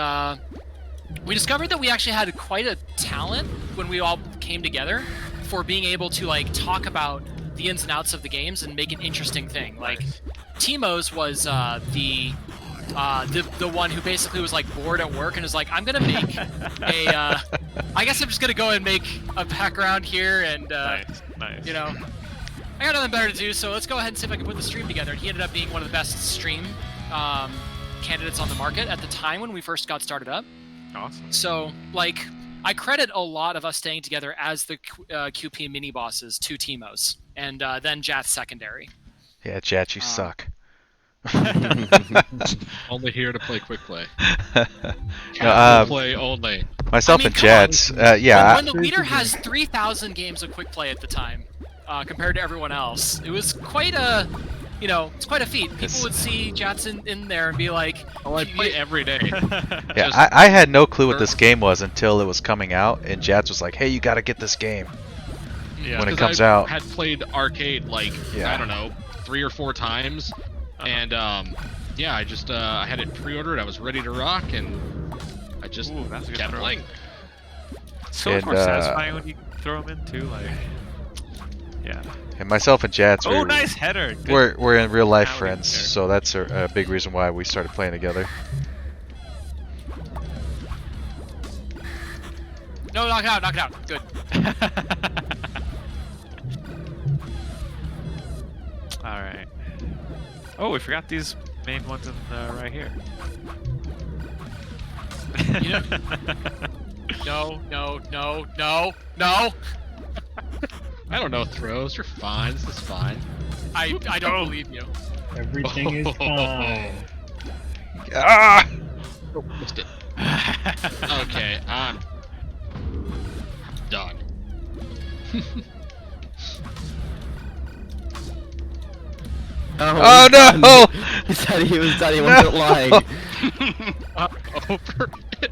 we discovered that we actually had quite a talent when we all came together for being able to like talk about the ins and outs of the games and make an interesting thing. Like Timo's was the one who basically was like bored at work and was like, I'm gonna make a I guess I'm just gonna go and make a background here and nice. you know, I got nothing better to do, so let's go ahead and see if I can put the stream together. And he ended up being one of the best stream candidates on the market at the time when we first got started up. Awesome. So, like, I credit a lot of us staying together as the QP mini bosses to Timos, and then Jat's secondary. Yeah, Jat, you suck. Only here to play quick play. No, Play only. myself I mean, and come Jats, yeah. When the leader has 3,000 games of quick play at the time, compared to everyone else, it was quite a, you know, it's quite a feat. People would see Jats in there and be like, Oh, I play every day. Yeah, Just- I had no clue what this game was until it was coming out, and Jats was like, "Hey, you got to get this game Yeah, when it 'cause comes I out." had played arcade like Yeah. I don't know 3 or 4 times, and yeah, I just I had it pre-ordered. I was ready to rock, and I just Ooh, that's a good kept throw. playing. So much And, more satisfying when you throw them in too. Like, yeah. And myself and Jats, Oh, nice header. Good. we're in real life Alley friends, there. so that's a big reason why we started playing together. no, knock it out. Good. All right. Oh, we forgot these main ones in right here. You know, no. I don't know throws. You're fine. This is fine. I don't believe you. Everything is fine. Ah! Oh, missed it. Okay, I'm done. Oh no! He said he was done. He wasn't lying. Over it.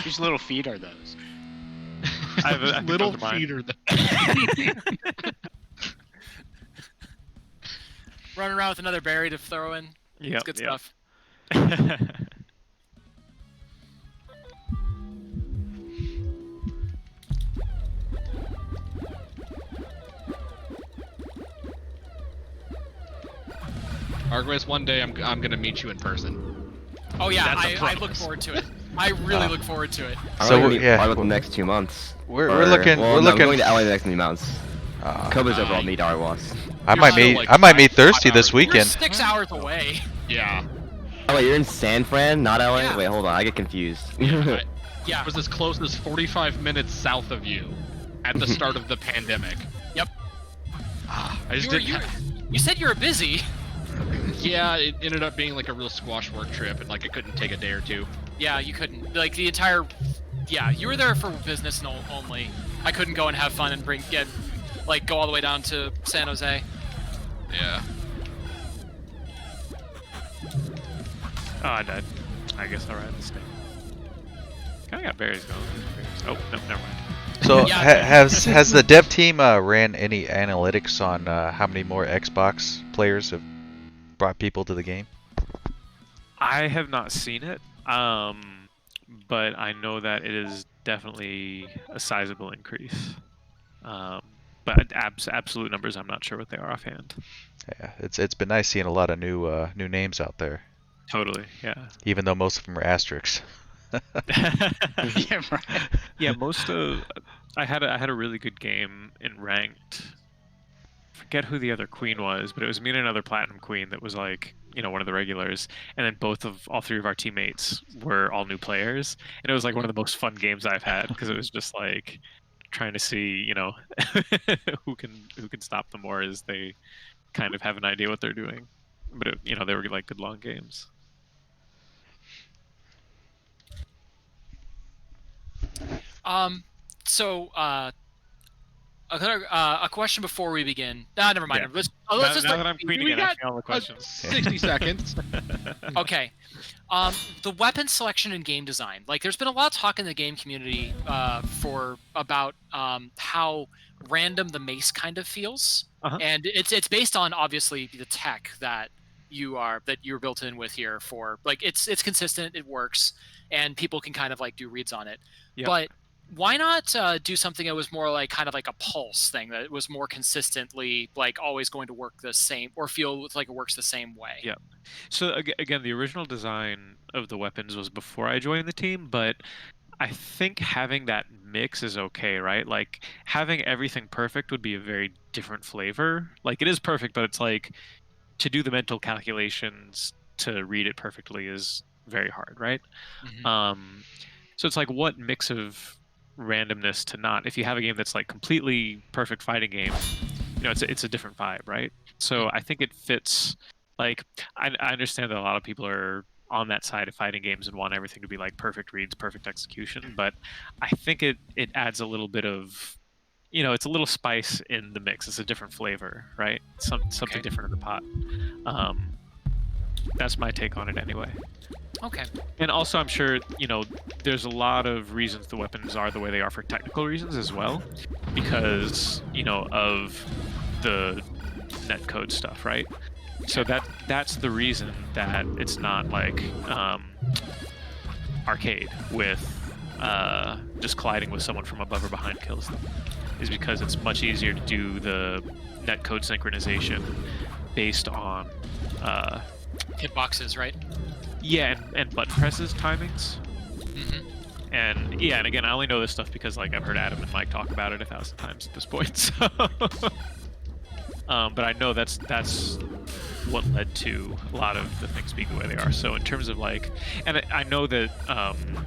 Whose little feet are those? I think Little those are mine. feeder. Running around with another berry to throw in. Yep, It's good yep. stuff. Arguez, one day I'm gonna meet you in person. Oh yeah, That's a I look promise. forward to it. I really look forward to it. I'm So, gonna meet yeah, Arwa in the next 2 months. We're Or- looking. Well, we're no, looking. I'm going to LA the next 2 months. Koba's over. I'll Fine. meet Arwas. I might still meet. like I might meet 5 Thirsty hours. this We're weekend. 6 hours away. Yeah. Oh wait, you're in San Fran, not LA. Yeah. Wait, hold on. I get confused. I Yeah. was as close as 45 minutes south of you at the start of the pandemic. Yep. I just You, were, didn't. you said you were busy. Yeah, it ended up being like a real squash work trip, and like I couldn't take a day or two. Yeah, you couldn't. Like the entire. Yeah, you were there for business and only. I couldn't go and have fun and go all the way down to San Jose. Yeah. Oh, I died. I guess I'll ride this thing. Kinda got berries going. Oh, no, never mind. So Yeah. has the dev team ran any analytics on how many more Xbox players have brought people to the game? I have not seen it, but I know that it is definitely a sizable increase. Um, but absolute numbers, I'm not sure what they are offhand. Yeah, it's been nice seeing a lot of new names out there, Totally, yeah. even though most of them are asterisks. Yeah, right. Yeah, most of I had a really good game in ranked. Forget who the other queen was, but it was me and another platinum queen that was like, one of the regulars, and then all three of our teammates were all new players, and it was like one of the most fun games I've had because it was just like trying to see, who can stop them more as they kind of have an idea what they're doing. But they were like good long games. So, a question before we begin. Never mind. Yeah. Let's just Now that I'm queen we again, I got feel all the questions. 60 seconds. Okay. The weapon selection and game design. Like, there's been a lot of talk in the game community about how random the mace kind of feels, and it's based on obviously the tech that you're built in with here for like it's consistent, it works, and people can kind of like do reads on it. Yep. But why not do something that was more like kind of like a pulse thing that was more consistently like always going to work the same or feel like it works the same way? Yeah. So again, the original design of the weapons was before I joined the team, but I think having that mix is okay, right? Like having everything perfect would be a very different flavor. Like it is perfect, but it's like to do the mental calculations to read it perfectly is very hard, right? Mhm. So it's like what mix of randomness to not. If you have a game that's like completely perfect fighting game, it's a different vibe, right? So I think it fits. Like I understand that a lot of people are on that side of fighting games and want everything to be like perfect reads, perfect execution, but I think it adds a little bit of it's a little spice in the mix. It's a different flavor, right? Something different in the pot. That's my take on it anyway. Okay. And also, I'm sure, there's a lot of reasons the weapons are the way they are for technical reasons as well, because, of the netcode stuff, right? So that's the reason that it's not like arcade with just colliding with someone from above or behind kills them, is because it's much easier to do the netcode synchronization based on Hitboxes, right? yeah, and button presses timings. Mm-hmm. And yeah, and again, I only know this stuff because like I've heard Adam and Mike talk about it 1,000 times at this point. So, but I know that's what led to a lot of the things being the way they are. So in terms of like, and I know that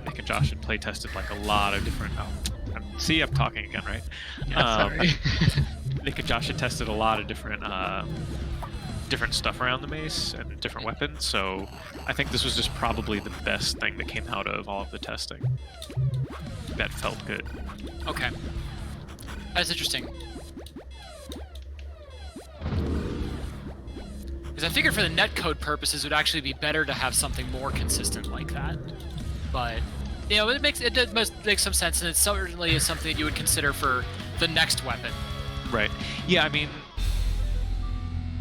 Nick and Josh had play tested like a lot of different. See, I'm talking again, right? Sorry. Nick and Josh had tested a lot of different stuff around the mace and different weapons, so I think this was just probably the best thing that came out of all of the testing. That felt good. Okay. That's interesting. Because I figured for the netcode purposes, it would actually be better to have something more consistent like that. But, it does make some sense, and it certainly is something that you would consider for the next weapon. Right. Yeah, I mean,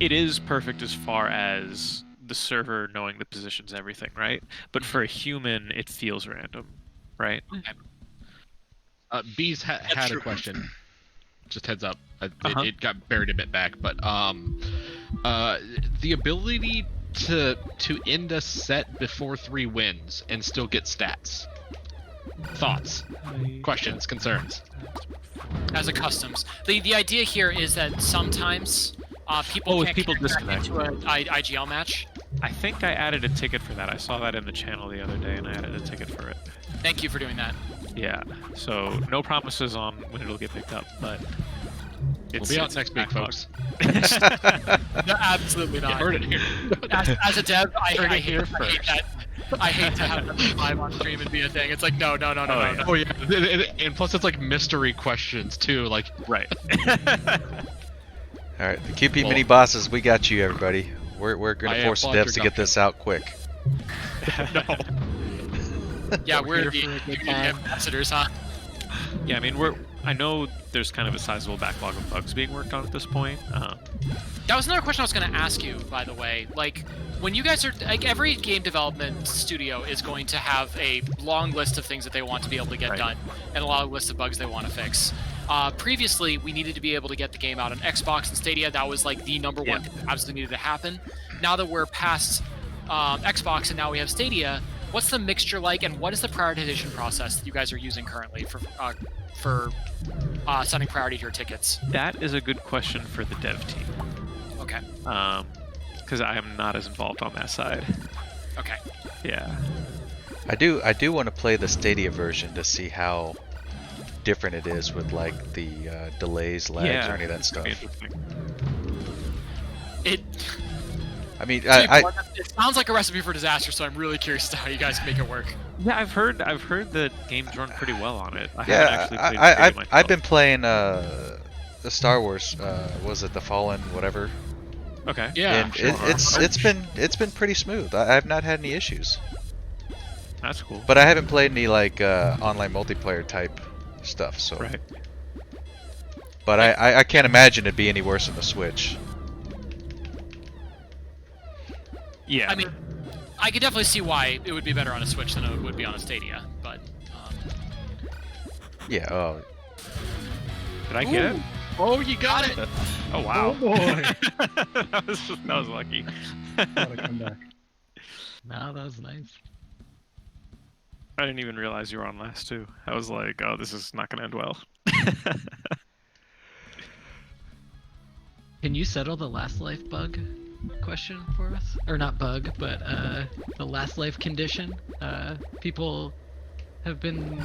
it is perfect as far as the server knowing the positions and everything, right? But for a human, it feels random, right? Bees had a question. Just heads up. It got buried a bit back, but the ability to end a set before 3 wins and still get stats. Thoughts, questions, concerns. As a customs. The idea here is that sometimes people if can't people connect disconnect. into an IGL match. I think I added a ticket for that. I saw that in the channel the other day, and I added a ticket for it. Thank you for doing that. Yeah. So no promises on when it'll get picked up, but We'll be out next week, folks. No, absolutely You not. heard it here. As a dev, I hate that. I hate to have them live on stream and be a thing. It's like no. yeah. Oh yeah, and plus it's like mystery questions too. Like Right. All right, the QP mini bosses, we got you, everybody. We're gonna force the applaud devs to your get this out quick. Yeah, we're here the for a good community time. ambassadors, huh? Yeah, I mean I know there's kind of a sizable backlog of bugs being worked on at this point. That was another question I was going to ask you, by the way. Like, when you guys are like, every game development studio is going to have a long list of things that they want to be able to get Right. done, and a long list of bugs they want to fix. Previously, we needed to be able to get the game out on Xbox and Stadia. That was like the number one thing that absolutely needed to happen. Now that we're past Xbox and now we have Stadia, what's the mixture like, and what is the prioritization process that you guys are using currently for sending priority to your tickets? That is a good question for the dev team. Okay. Because I am not as involved on that side. Okay. Yeah. I do want to play the Stadia version to see how different it is with like the delays, lags, or any of that stuff. Interesting. It I mean, it sounds like a recipe for disaster, so I'm really curious as to how you guys can make it work. Yeah, I've heard that games run pretty well on it. I haven't yeah, actually played the game myself. I've been playing the Star Wars. Was it the Fallen, whatever? Okay. Yeah, And sure. it's been pretty smooth. I've not had any issues. That's cool. But I haven't played any like online multiplayer type stuff. So. Right. But I can't imagine it'd be any worse than the Switch. Yeah. I mean, I could definitely see why it would be better on a Switch than it would be on a Stadia, but Yeah. Oh. Did I get it? Oh, you got it! Oh wow. Oh boy. that was lucky. What a comeback. No, that was nice. I didn't even realize you were on last too. I was like, oh, this is not gonna end well. Can you settle the last life bug question for us? Or not bug, but the last life condition. People have been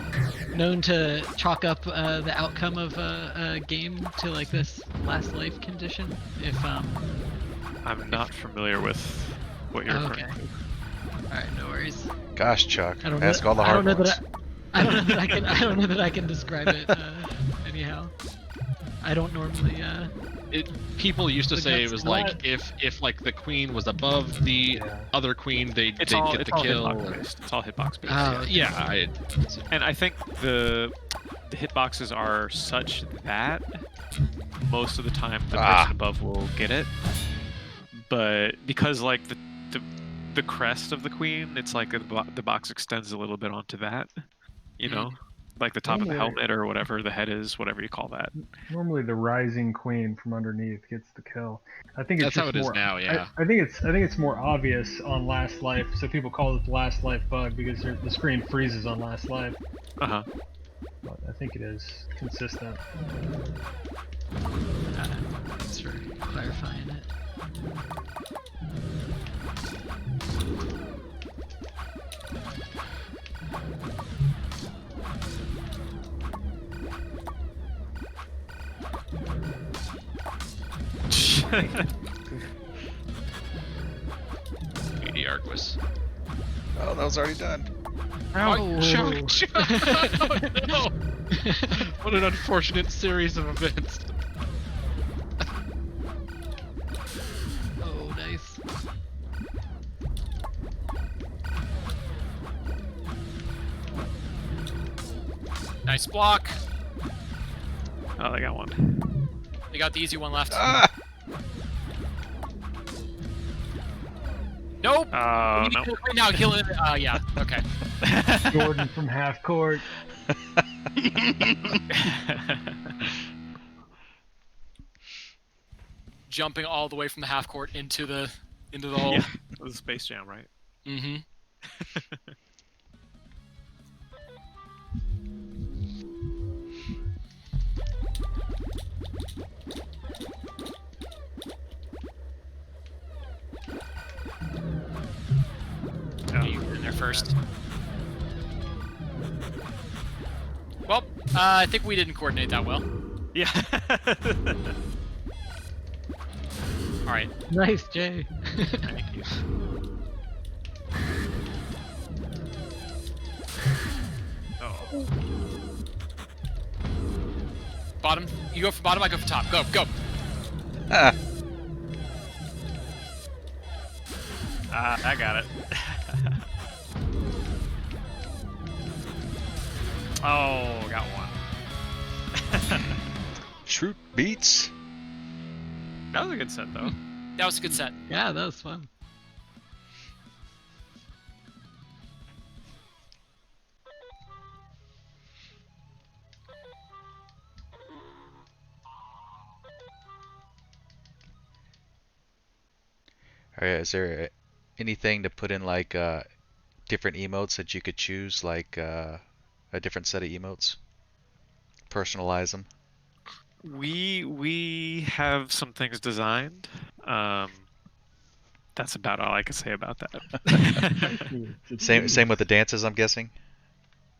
known to chalk up the outcome of a game to like this last life condition. If I'm not familiar with what you're referring okay. to. All right, no worries. Gosh, Chuck. I don't Ask know, all the I hard don't know ones. that I don't know that I can. I don't know that I can describe it anyhow. I don't normally. People used to But say it that's was not- like if like the queen was above the Yeah. other queen, they'd It's get all the kill. hitbox based. It's all hitbox based. Oh, yeah. Yeah, And I think the hitboxes are such that most of the time the person above will get it. But because like the crest of the queen, it's like the box extends a little bit onto that, you know, like the top of the Normally- helmet or whatever the head is, whatever you call that. Normally the rising queen from underneath gets the kill. I think it's That's how just it is more, now, yeah. I think it's more obvious on Last Life, so people call it the Last Life bug because the screen freezes on Last Life. Uh huh. But I think it is consistent. Thanks for clarifying it. Meaty Arquus. Oh, that was already done. Oh, Chuck! Oh, no! What an unfortunate series of events. Oh, nice. nice block. Oh, they got one. They got the easy one left. Nope. Oh no. Right now, kill it. Yeah. Okay. Jordan from half court. Jumping all the way from the half court into the hole. Yeah. It was Space Jam, right? Mm-hmm. Oh. You get in there first. Well, I think we didn't coordinate that well. Yeah. All right. Nice, Jay. Thank you. Oh. Bottom. You go for bottom. I go for top. Go. Go. Ah. I got it. Oh, got one. Beats. That was a good set, though. That was a good set. Yeah, that was fun. Alright, is there anything to put in like different emotes that you could choose, like a different set of emotes? Personalize them. We have some things designed. That's about all I can say about that. Same with the dances, I'm guessing.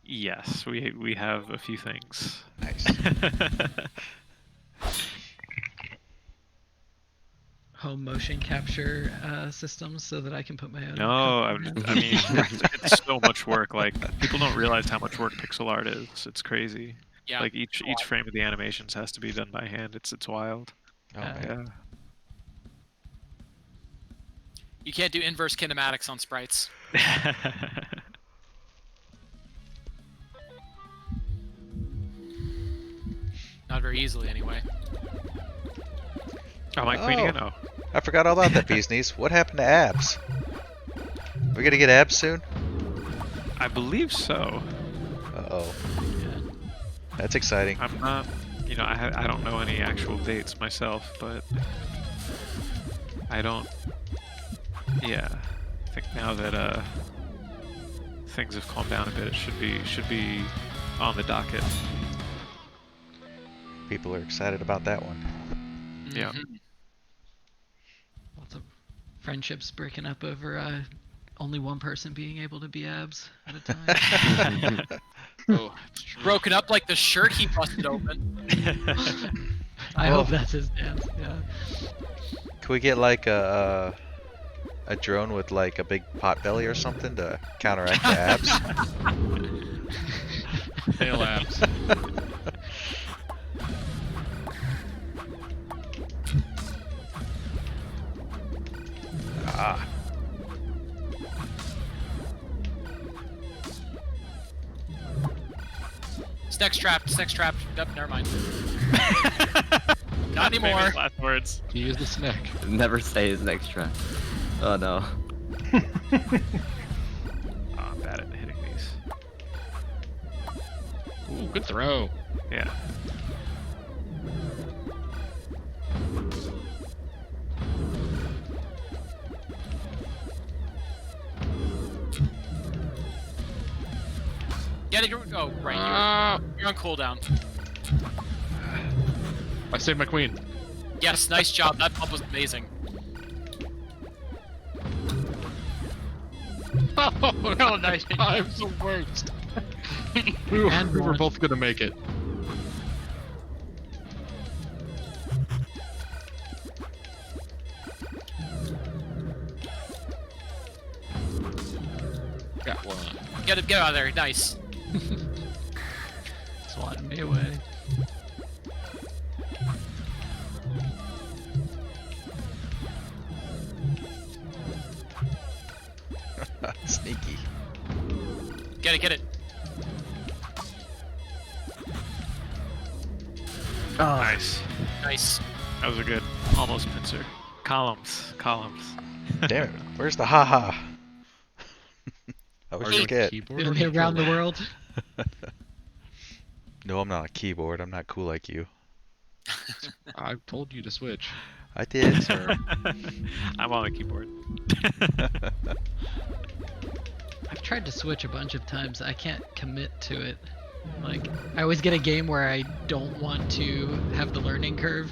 Yes, we have a few things. Nice. Home motion capture systems so that I can put my own. No, I custom mean it's so much work. Like people don't realize how much work pixel art is. It's crazy. Yeah. Like each frame of the animations has to be done by hand. It's wild. Oh man. Yeah. You can't do inverse kinematics on sprites. Not very easily, anyway. Oh, my queen again? Oh. I forgot all about that, Bee's Knees. What happened to abs? We gonna get abs soon? I believe so. Uh-oh. That's exciting. I'm not, you know, I don't know any actual dates myself, but I don't. Yeah, I think now that things have calmed down a bit, it should be on the docket. People are excited about that one. Yeah. Mhm. Lots of friendships breaking up over only one person being able to be abs at a time. Oh, it's true. Broken up like the shirt he busted open. I hope that's his dance. Yeah. Can we get like a drone with like a big pot belly or something to counteract the abs? Fail abs. Ah. Snake's trapped. Snake's trapped. Nope, never mind. Not anymore. Famous last words. He is the snack. Never say his next try. Oh no. Oh, I'm bad at hitting these. Ooh, good throw. Yeah. Get it. Oh, right. Ah, You're on cooldown. I saved my queen. Yes, nice job. That pump was amazing. Oh, Oh, nice. I'm the worst. we were one. both gonna make it. Got one. Get out of there. Nice. Swatting me away. Sneaky. Get it. Get it. Nice. Nice. That was a good almost pincer. Columns. Damn it. Where's the haha? I was Are you a scared. keyboard Did or they around the controller? world? No, I'm not a keyboard. I'm not cool like you. I told you to switch. I did, sir. I'm on the keyboard. I've tried to switch a bunch of times. I can't commit to it. Like, I always get a game where I don't want to have the learning curve,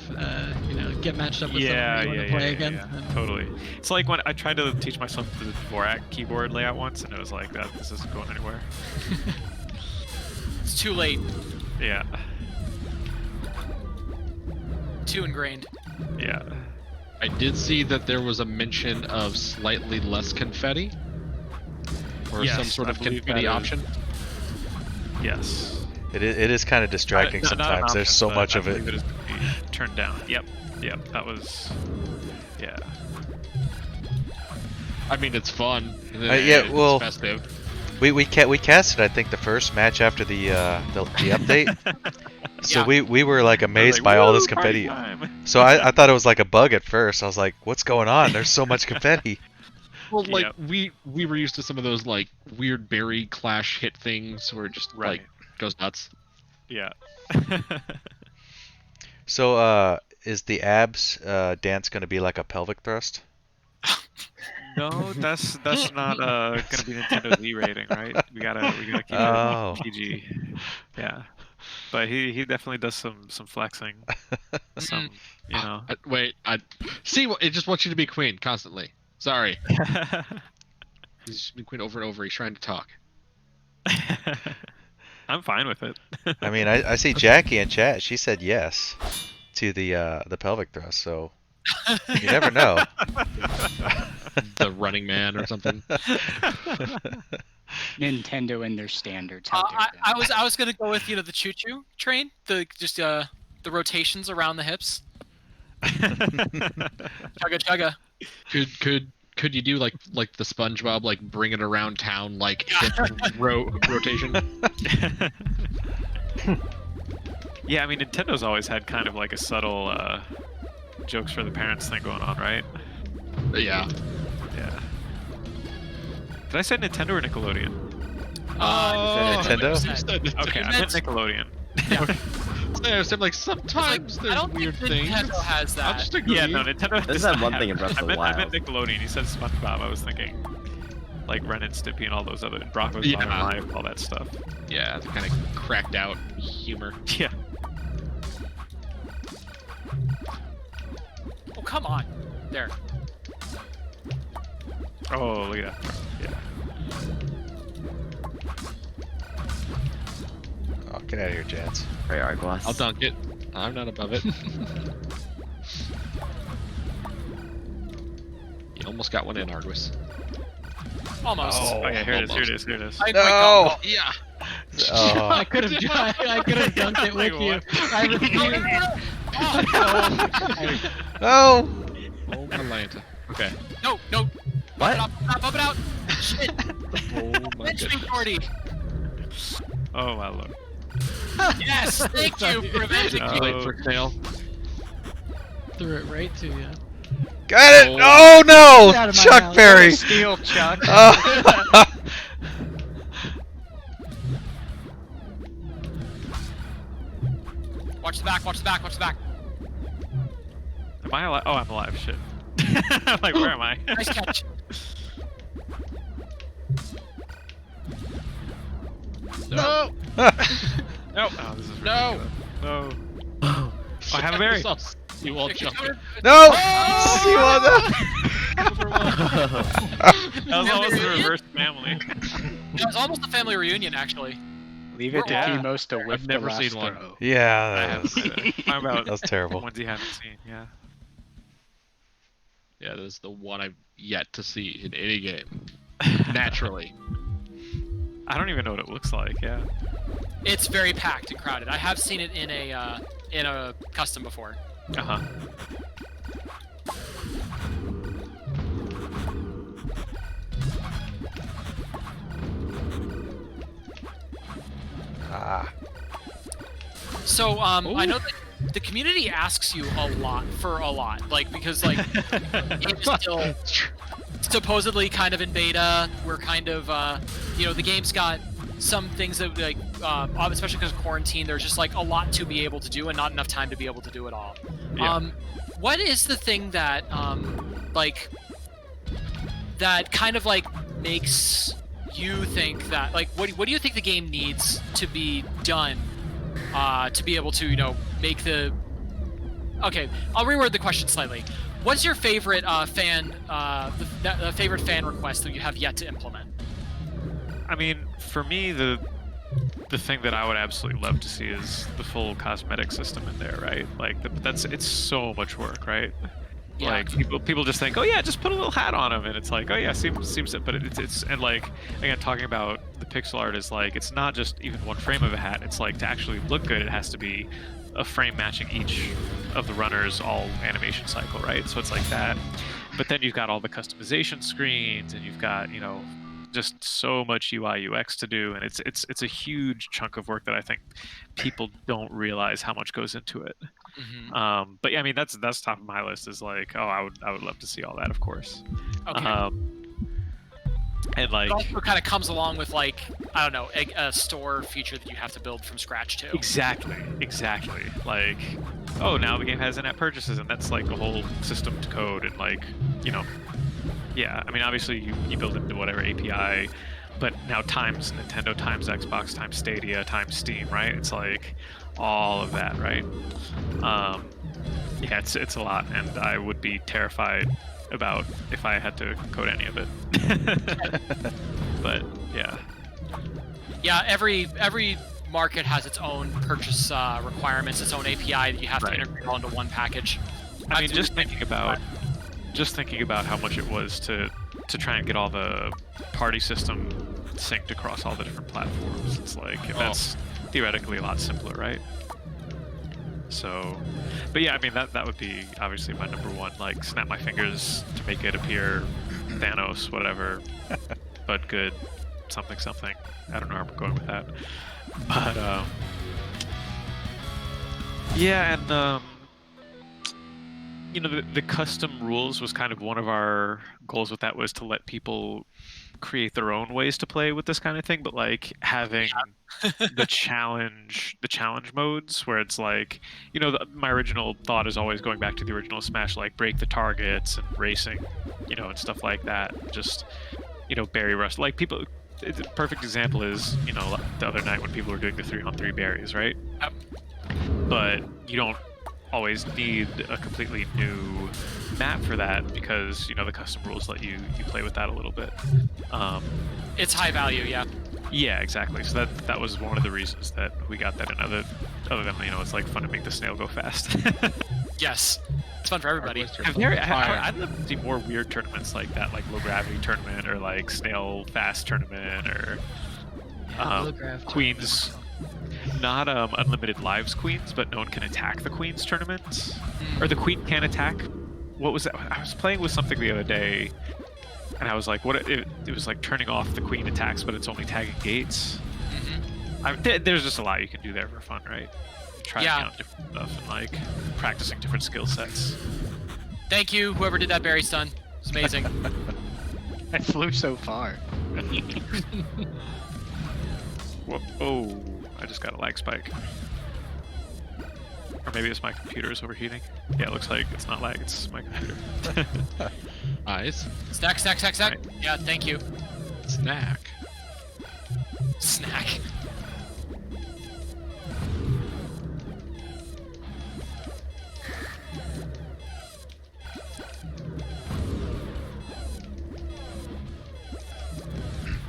get matched up with someone I want to play against. Yeah. and- Totally. It's like when I tried to teach myself the Dvorak keyboard layout once, and it was like that. This isn't going anywhere. It's too late. Yeah. Too ingrained. Yeah. I did see that there was a mention of slightly less confetti, or Yes, some sort I of believe confetti that is- option. It It is kind of distracting not an sometimes. There's option, so but much I of it. believe is to be turned down. Yep. That was. Yeah. I mean, it's fun. Yeah, It's well- festive. We casted, I think, the first match after the update, So Yeah. we were like I was amazed like, by all "Woo, this party confetti. time." So I thought it was like a bug at first. I was like, what's going on? There's so much confetti. Well, like Yep. we were used to some of those like weird berry clash hit things where it just Right. like goes nuts. Yeah. So is the abs dance going to be like a pelvic thrust? No, that's not gonna be Nintendo's E rating, right? We gotta keep Oh. it PG. Yeah. But he definitely does some flexing. Some, you know. Wait, I see. It just wants you to be queen constantly. Sorry, he's been queen over and over. He's trying to talk. I'm fine with it. I mean, I see Jackie in chat. She said yes to the pelvic thrust. So you never know. The Running Man or something. Nintendo and their standards. How dare them. I was gonna go with the choo choo train, the rotations around the hips. Chugga chugga. Could you do like the SpongeBob, like bring it around town, like hip rotation? Yeah, I mean Nintendo's always had kind of like a subtle jokes for the parents thing going on, right? Yeah. Yeah. Did I say Nintendo or Nickelodeon? Nintendo? Okay, I meant Nickelodeon. Yeah, so like sometimes I there's don't weird think things. Nintendo has I'll that. just agree. Yeah, no, Nintendo There's does that not one have thing in that. Breath of the I meant Wild. Nickelodeon. You said SpongeBob. I was thinking like Ren and Stimpy and all those other Brocco's Yeah. Modern Life, all that stuff. Yeah, the kind of cracked out humor. Yeah. Oh come on, there. Oh, look at that. Yeah. Oh, get out of here, Jans. Very Argos. I'll dunk it. I'm not above it. You almost got one in, Argus. Almost. Oh yeah, here it is. Here it almost. is. Here it is. I- No! Yeah. Oh. I could have dunked it Like with you. what? I refuse. No! Oh, Atlanta. Okay. No, no. What? Bump it out. Shit. Oh my Mentioning goodness. Jordy. Oh my lord. Yes, thank you for avenging Oh. me. Late for snail. Threw it right to you. Got it! Oh. Oh no! Get out of my Chuck house. Berry! Steal, Chuck. Oh. Watch the back, watch the back, watch the back. Am I alive? Oh, I'm alive. Shit. I'm like, where am I? Nice catch. No. Oh, this is No. ridiculous. No. Oh, I have a berry. You all jumping. No! Oh! See what That was almost a reverse family. It was almost a family reunion, actually. Leave it to Yeah. Kimos to whip I've never the last seen one. throw. Yeah, I that have was, I'm about that was terrible. ones you haven't seen. Yeah. Yeah, this is the one I've yet to see in any game. Naturally. I don't even know what it looks like. Yeah. It's very packed and crowded. I have seen it in a custom before. Uh huh. Ah. So I Ooh. know that the community asks you a lot for a lot, like because like it's still supposedly kind of in beta. We're kind of the game's got some things that like especially because of quarantine. There's just like a lot to be able to do and not enough time to be able to do it all. Yeah. What is the thing that that kind of like makes you think that like what do you think the game needs to be done to be able to make the I'll reword the question slightly. What's your favorite fan the favorite fan request that you have yet to implement? I mean, for me, the thing that I would absolutely love to see is the full cosmetic system in there, right? Like, it's so much work, right? Yeah. Like people just think, oh yeah, just put a little hat on him, and it's like, oh yeah, seems but it's and like again talking about the pixel art is like it's not just even one frame of a hat. It's like to actually look good, it has to be a frame matching each of the runners, all animation cycle, right? So it's like that. But then you've got all the customization screens, and you've got just so much UI UX to do, and it's a huge chunk of work that I think people don't realize how much goes into it. But yeah, I mean that's top of my list is like, oh, I would love to see all that, of course. Okay. And like It also kind of comes along with like, I don't know, a store feature that you have to build from scratch too. exactly. Like, oh, now the game has in-app purchases, and that's like a whole system to code, and like, you know, yeah. I mean, obviously you build into whatever API, but now times Nintendo, times Xbox, times Stadia, times Steam, right? It's like all of that, right? Yeah, it's a lot, and I would be terrified about if I had to code any of it. But yeah. Yeah, every market has its own purchase requirements, its own API that you have to integrate all into one package. I mean, just thinking about how much it was to try and get all the party system synced across all the different platforms. It's like that's theoretically a lot simpler, right? So, but yeah, I mean that would be obviously my number one. Like, snap my fingers to make it appear Thanos, whatever, but good, something. I don't know where I'm going with that, but yeah, and you know, the custom rules was kind of one of our goals with that, was to let people create their own ways to play with this kind of thing, but like having the challenge modes where it's like, you know, my original thought is always going back to the original Smash, like break the targets and racing, you know, and stuff like that. Just, you know, berry rush. Like people, a perfect example is, you know, the other night when people were doing the 3-on-3 berries, right? Yep. But you don't always need a completely new map for that, because, you know, the custom rules let you play with that a little bit. It's high value, yeah. Yeah, exactly. So that was one of the reasons that we got that. And other than, you know, it's like fun to make the snail go fast. Yes, it's fun for everybody. I'd love to see more weird tournaments like that, like low gravity tournament, or like snail fast tournament, or queens. Not unlimited lives queens, but no one can attack the queens tournaments, or the queen can attack. What was that? I was playing with something the other day, and I was like, "What?" It was like turning off the queen attacks, but it's only tagging gates. There's just a lot you can do there for fun, right? Trying out different stuff and like practicing different skill sets. Thank you, whoever did that berry stun. It's amazing. I flew so far. Whoa, oh, I just got a lag spike. Or maybe it's my computer is overheating. Yeah, it looks like it's not lag, it's my computer. Eyes. Snack. Right. Yeah, thank you. Snack. Snack.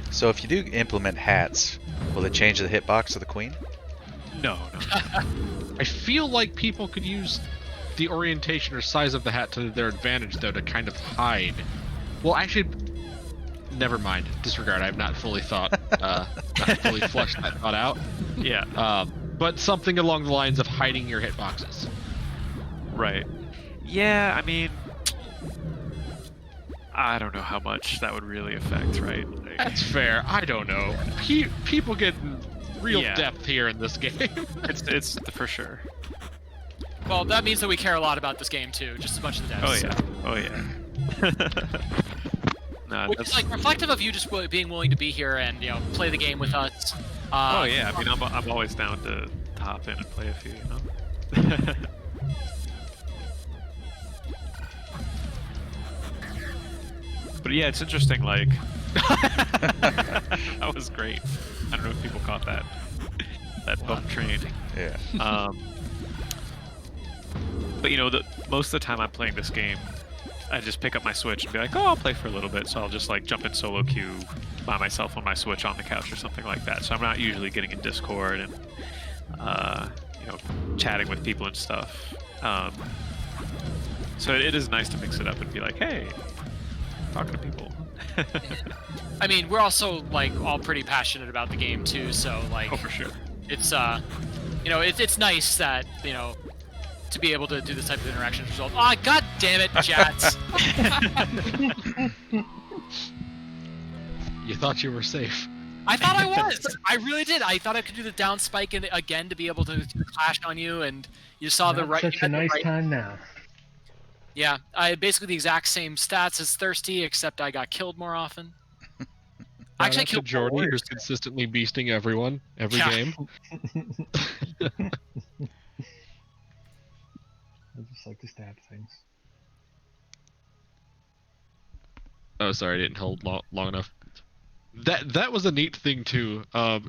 So if you do implement hats, will it change the hitbox of the queen? No. I feel like people could use the orientation or size of the hat to their advantage, though, to kind of hide. Well, actually, never mind. Disregard. I have not fully thought, not fully fleshed that thought out. Yeah. But something along the lines of hiding your hitboxes. Right. Yeah, I mean, I don't know how much that would really affect, right? Like, That's fair. I don't know. People get real depth here in this game. it's for sure. Well, that means that we care a lot about this game too, just as much as the devs. Oh yeah. Nah, Which is like reflective of you just being willing to be here and, you know, play the game with us. Oh yeah, I mean, I'm always down to hop in and play a few, you know. But yeah, it's interesting. Like, that was great. I don't know if people caught that bump train. Yeah. But you know, most of the time I'm playing this game, I just pick up my Switch and be like, oh, I'll play for a little bit. So I'll just like jump in solo queue by myself on my Switch on the couch or something like that. So I'm not usually getting in Discord and you know, chatting with people and stuff. So it is nice to mix it up and be like, hey, talking to people. I mean, we're also like all pretty passionate about the game too, so like, Oh, for sure. it's you know, it's nice that, you know, to be able to do this type of interaction result. Ah, god damn it, Jats. You thought you were safe. I thought I was. I really did. I thought I could do the down spike again to be able to clash on you, and you saw the Not right. Such a nice time now. Yeah, I had basically the exact same stats as Thirsty, except I got killed more often. I actually killed Jordy, more who's warriors. consistently beasting everyone every Yeah. game. I just like to stab things. Oh, sorry, I didn't hold long enough. That was a neat thing too.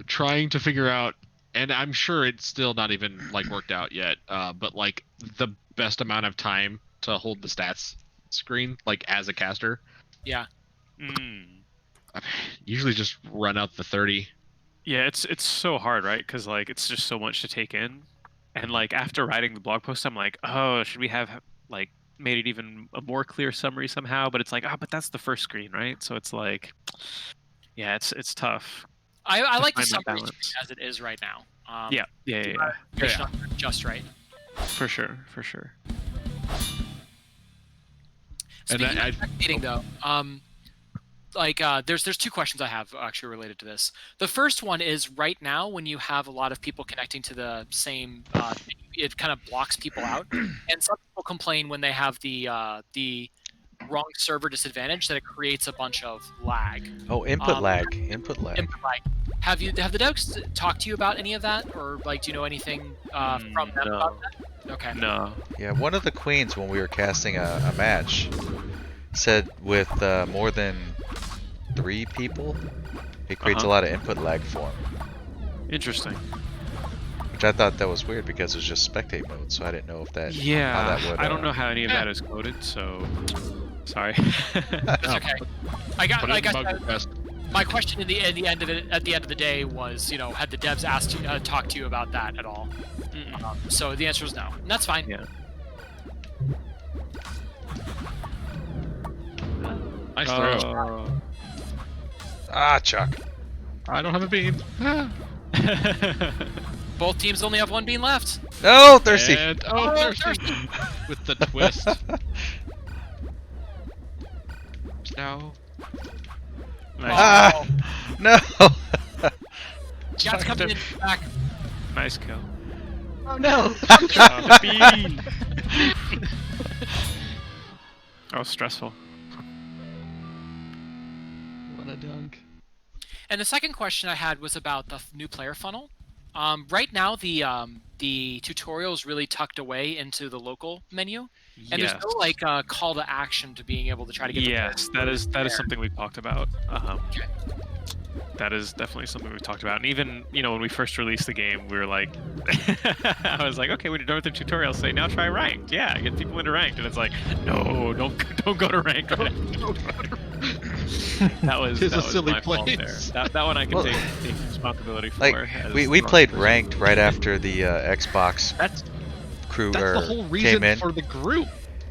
Trying to figure out, and I'm sure it's still not even like worked out yet. But like the best amount of time to hold the stats screen, like as a caster. Yeah. Usually just run out the 30. Yeah, it's so hard, right? Because like it's just so much to take in, and like after writing the blog post, I'm like, oh, should we have like made it even a more clear summary somehow? But it's like, but that's the first screen, right? So it's like, yeah, it's tough. I like the find that summary balance. as it is right now. Yeah. Just right. For sure. Speaking of spectating, though, there's two questions I have actually related to this. The first one is right now when you have a lot of people connecting to the same, it kind of blocks people out, and some people complain when they have the wrong server disadvantage that it creates a bunch of lag. Oh, input lag. Input lag. Input lag. Have the devs talked to you about any of that, or like do you know anything from them about that? Okay. No. Yeah, one of the queens when we were casting a match said with more than 3 people, it creates a lot of input lag for him. Interesting. Which I thought that was weird because it was just spectate mode, so I didn't know if that. Yeah. How that would, I don't know how any of that is coded, so sorry. That's okay. I got Put it in bug that. request. My question at the end of the day was, had the devs asked you, talked to you about that at all? So the answer was no, and that's fine. Yeah. Nice throw. Ah, Chuck. I don't have a beam. Both teams only have one beam left. No, Thirsty. And, Thirsty. With the twist. No. Nice. Ah, no. Jets coming in back. Nice kill. Oh no! The bean. Oh, stressful. What a dunk. And the second question I had was about the new player funnel. Right now, the tutorial is really tucked away into the local menu, and Yes. there's no call to action to being able to try to get. Yes, that is there. something we've talked about. Okay. That is definitely something we've talked about. And even, when we first released the game, we were like, I was like, okay, when you're done with the tutorial, say, now try ranked. Yeah, get people into ranked. And it's like, no, don't go to ranked. Right? That was silly my fault there. place. That one I can Well, take responsibility for. Like as we the played wrong ranked right after the Xbox That's crew the whole reason came in, for the group.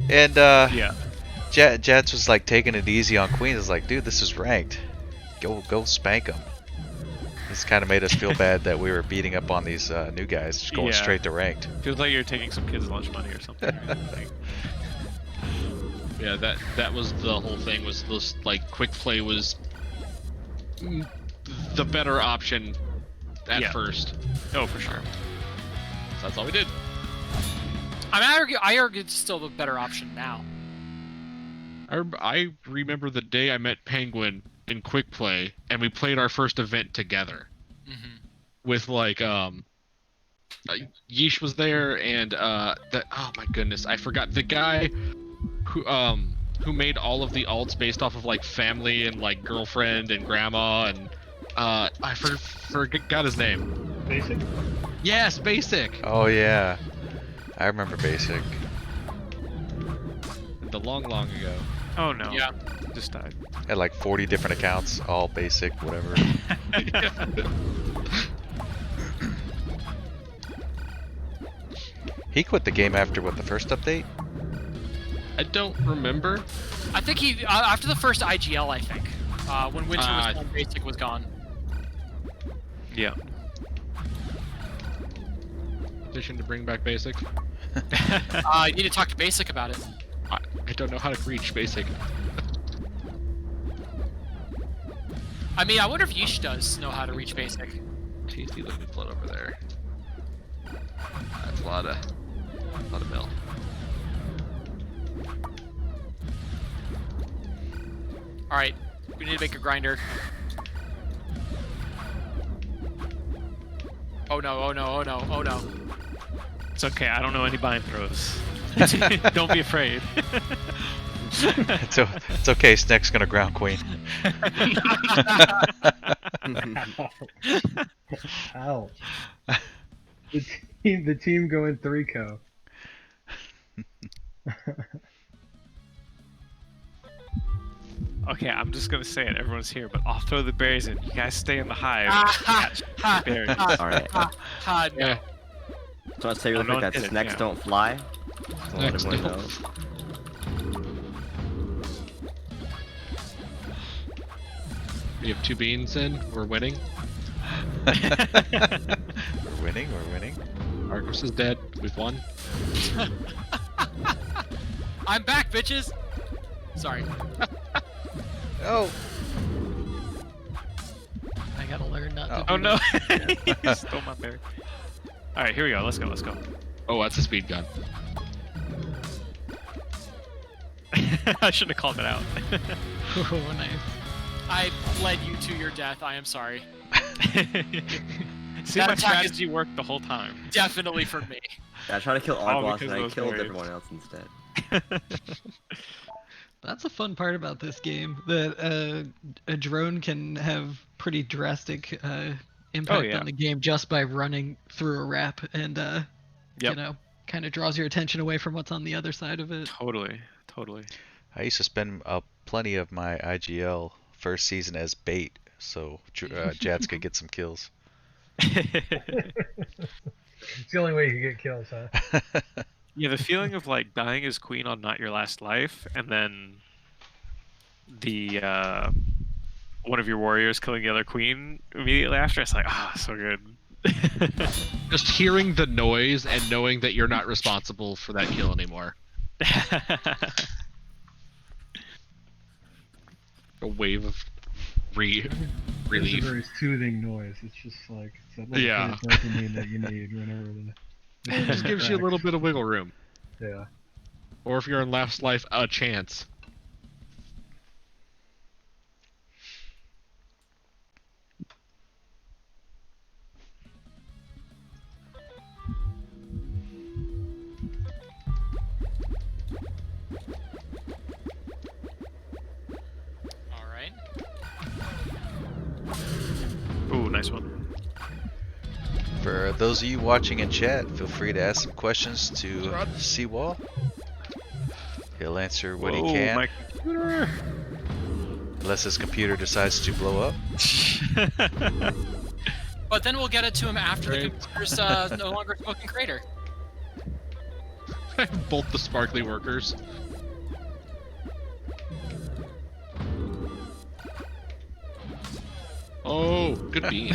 and person. Yeah. Jets was like taking it easy on Queens. It's like, dude, this is ranked. Go spank them. This kind of made us feel bad that we were beating up on these new guys, just going Yeah. straight to ranked. Feels like you're taking some kids' lunch money or something. Right? Yeah, that was the whole thing. Was this like quick play was the better option at Yeah. first. Oh, for sure. So that's all we did. I argue it's still the better option now. I remember the day I met Penguin in quick play, and we played our first event together. Mm-hmm. With Yeesh was there, and oh my goodness, I forgot the guy who made all of the alts based off of like family and like girlfriend and grandma, and I forgot his name. Basic? Yes, Basic. Oh yeah, I remember Basic. The long ago. Oh no. Yeah. Just died. Had like 40 different accounts, all Basic, whatever. He quit the game after what, the first update? I don't remember. I think he after the first IGL. I think when Winter was gone, Basic was gone. Yeah. Petition to bring back Basic. You need to talk to Basic about it. I don't know how to reach Basic. I mean, I wonder if Yeesh does know how to reach basic. Tasty looking float over there. That's a lot of mill. All right, we need to make a grinder. Oh no! Oh no! Oh no! Oh no! It's okay. I don't know any bind throws. Don't be afraid. It's okay. Snake's gonna ground queen. Ouch. The team going 3-co. Okay, I'm just gonna say it. Everyone's here, but I'll throw the berries in. You guys stay in the hive. Catch berries. Alright. No. Yeah. So I say really no quick one that did it, snakes yeah. don't fly. So let Snakes everyone don't. know. We have 2 beans in. We're winning. We're winning. We're winning. Argus is dead. We've won. I'm back, bitches. Sorry. Oh. I gotta learn not to. Oh do no! that. He stole my berry. All right, here we go. Let's go. Let's go. Oh, that's a speed gun. I shouldn't have called it out. Oh, nice. I led you to your death. I am sorry. See, That my attack is- strategy worked the whole time. Definitely for me. Yeah, I tried to kill All Ogloss because and I those killed berries. everyone else instead. That's a fun part about this game. That a drone can have pretty drastic impact yeah. on the game just by running through a wrap, and Yep. you know, kind of draws your attention away from what's on the other side of it. Totally. Totally. I used to spend plenty of my IGL first season as bait, so Jats could get some kills. It's the only way you can get kills, huh? Yeah, the feeling of like dying as queen on Not Your Last Life, and then the one of your warriors killing the other queen immediately after. It's like, so good. Just hearing the noise and knowing that you're not responsible for that kill anymore. A wave of It's relief. a very soothing noise. It's just like it's that little Yeah. bit of dopamine that you need whenever It just gives you a little bit of wiggle room. Yeah. Or if you're in Last Life, a chance. All right. Ooh, nice one. For those of you watching in chat, feel free to ask some questions to Cwal. He'll answer what he Whoa, can, my computer. unless his computer decides to blow up. But then we'll get it to him after the Right. computer's no longer smoking crater. Both the sparkly workers. Oh, good bean.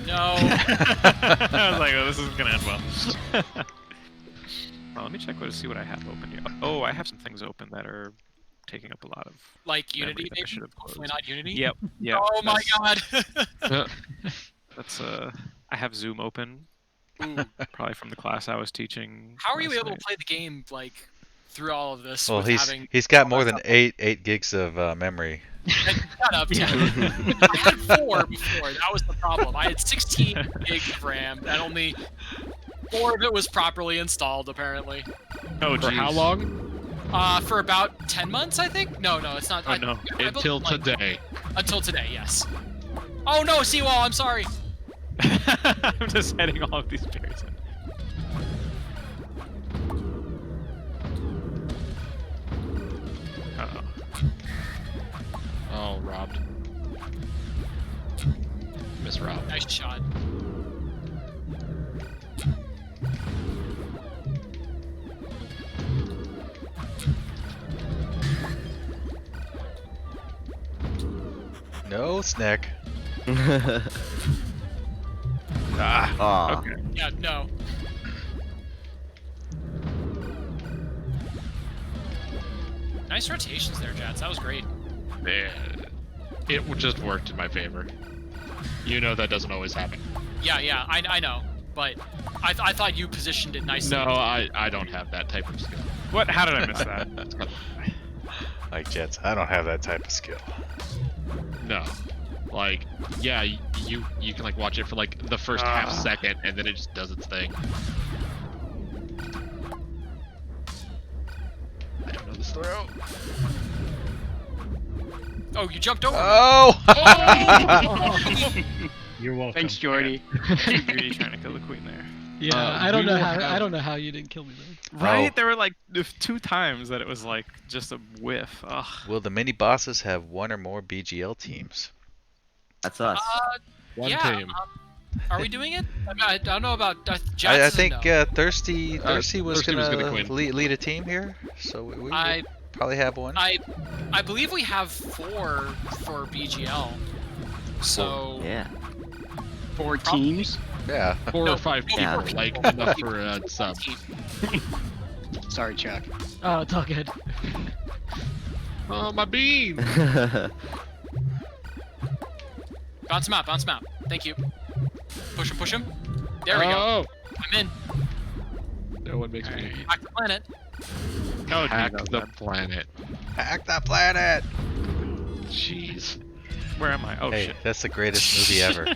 No. I was like, oh, this isn't gonna end well. Well, let me check see what I have open here. Oh, I have some things open that are taking up a lot of. Like Unity, memory that I should maybe? have Hopefully closed. not Unity. Yep. Yeah. Oh my that's- god. That's I have Zoom open, Ooh. probably from the class I was teaching. How are you last able night. to play the game like through all of this? Well, with having he's got all more that than stuff? eight gigs of memory. Shut up, Ted. I had 4 before. That was the problem. I had 16 gigs of RAM, and only 4 of it was properly installed, apparently. Oh, For how geez. long? For about 10 months, I think. No, it's not. Oh, no. I built, Until like, today. Until today, yes. Oh no, Cwal, I'm sorry. I'm just heading all of these berries in. Uh-oh. Oh, robbed. Miss Rob. Nice shot. No snack. Aw. Okay. Yeah, no. Nice rotations there, Jets. That was great. Yeah, it just worked in my favor. You know that doesn't always happen. Yeah, I know, but I thought you positioned it nicely. No, I don't have that type of skill. What? How did I miss that? Like Jets, I don't have that type of skill. No. Like, yeah, you can like watch it for like the first half second and then it just does its thing. I don't know this throw. Oh, you jumped over. Oh! You're welcome. Thanks, Jordy. Really trying to kill the queen there. Yeah, I don't know how I don't know how you didn't kill me there. Right? Oh. There were like 2 times that it was like just a whiff. Ugh. Will the mini bosses have one or more BGL teams? That's us. One Yeah, team. Are we doing it? I mean, I don't know about Jets. I is a think no. Thirsty was Thirsty was gonna, gonna win. lead a team here, so we I probably have one. I believe we have 4 for BGL. So Yeah. 4 teams. Yeah. 4 No, or 5 people, yeah. like enough for a sub. Sorry, Chuck. Oh, it's all good. Oh, my beam! Bounce him out. Thank you. Push him. There we go. Oh, I'm in. no one makes me Back to the planet. Oh, hack dude, the planet. Hack the planet! Jeez. where am I? Oh Hey, shit. that's the greatest movie ever.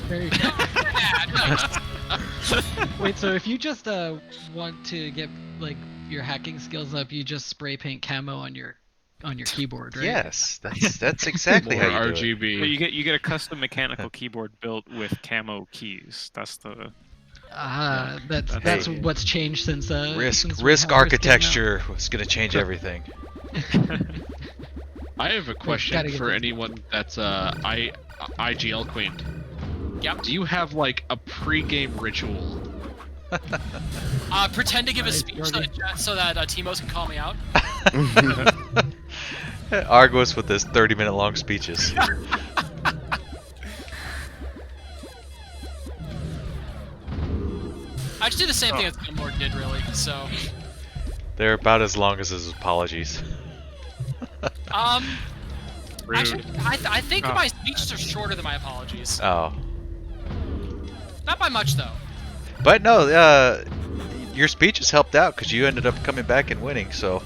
Very Wait, so if you just want to get like your hacking skills up, you just spray paint camo on your keyboard, right? Yes, that's exactly More how you do it. RGB. But you get a custom mechanical keyboard built with camo keys. That's the That's Hey. what's changed since Risk since we had Risk architecture was gonna change everything. I have a gotta question get for this. anyone that's IGL queened. Yep. Do you have like a pre-game ritual? Pretend to give a Nice, speech Jordy. so that Timos can call me out. Argos with his 30-minute long speeches. I just did the same thing as Gilmore did, really. So, They're about as long as his apologies. rude. actually, I think Oh. my speeches are shorter than my apologies. Oh. Not by much, though. But no, your speeches helped out because you ended up coming back and winning, so.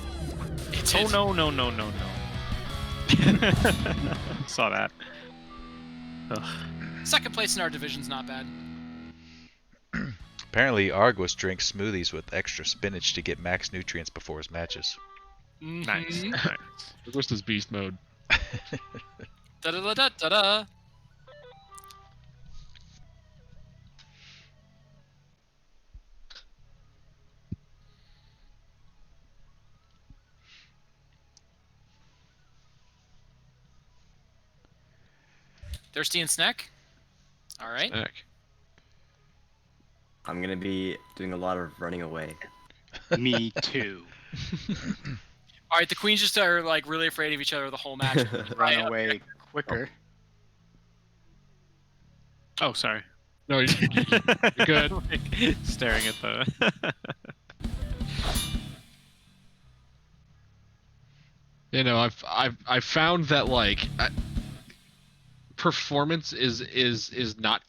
It Oh did. no. Saw that. Ugh. Second place in our division's not bad. Apparently, Argos drinks smoothies with extra spinach to get max nutrients before his matches. Nice. Mhm. Nice. What's is beast mode? Da da da da da da. Thirsty and snack. All right. Heck. I'm gonna be doing a lot of running away. Me too. All right. The queens just are like really afraid of each other the whole match. Run away quicker. Oh, sorry. No, you're good. Like, staring at the. You know, I've found that like performance is not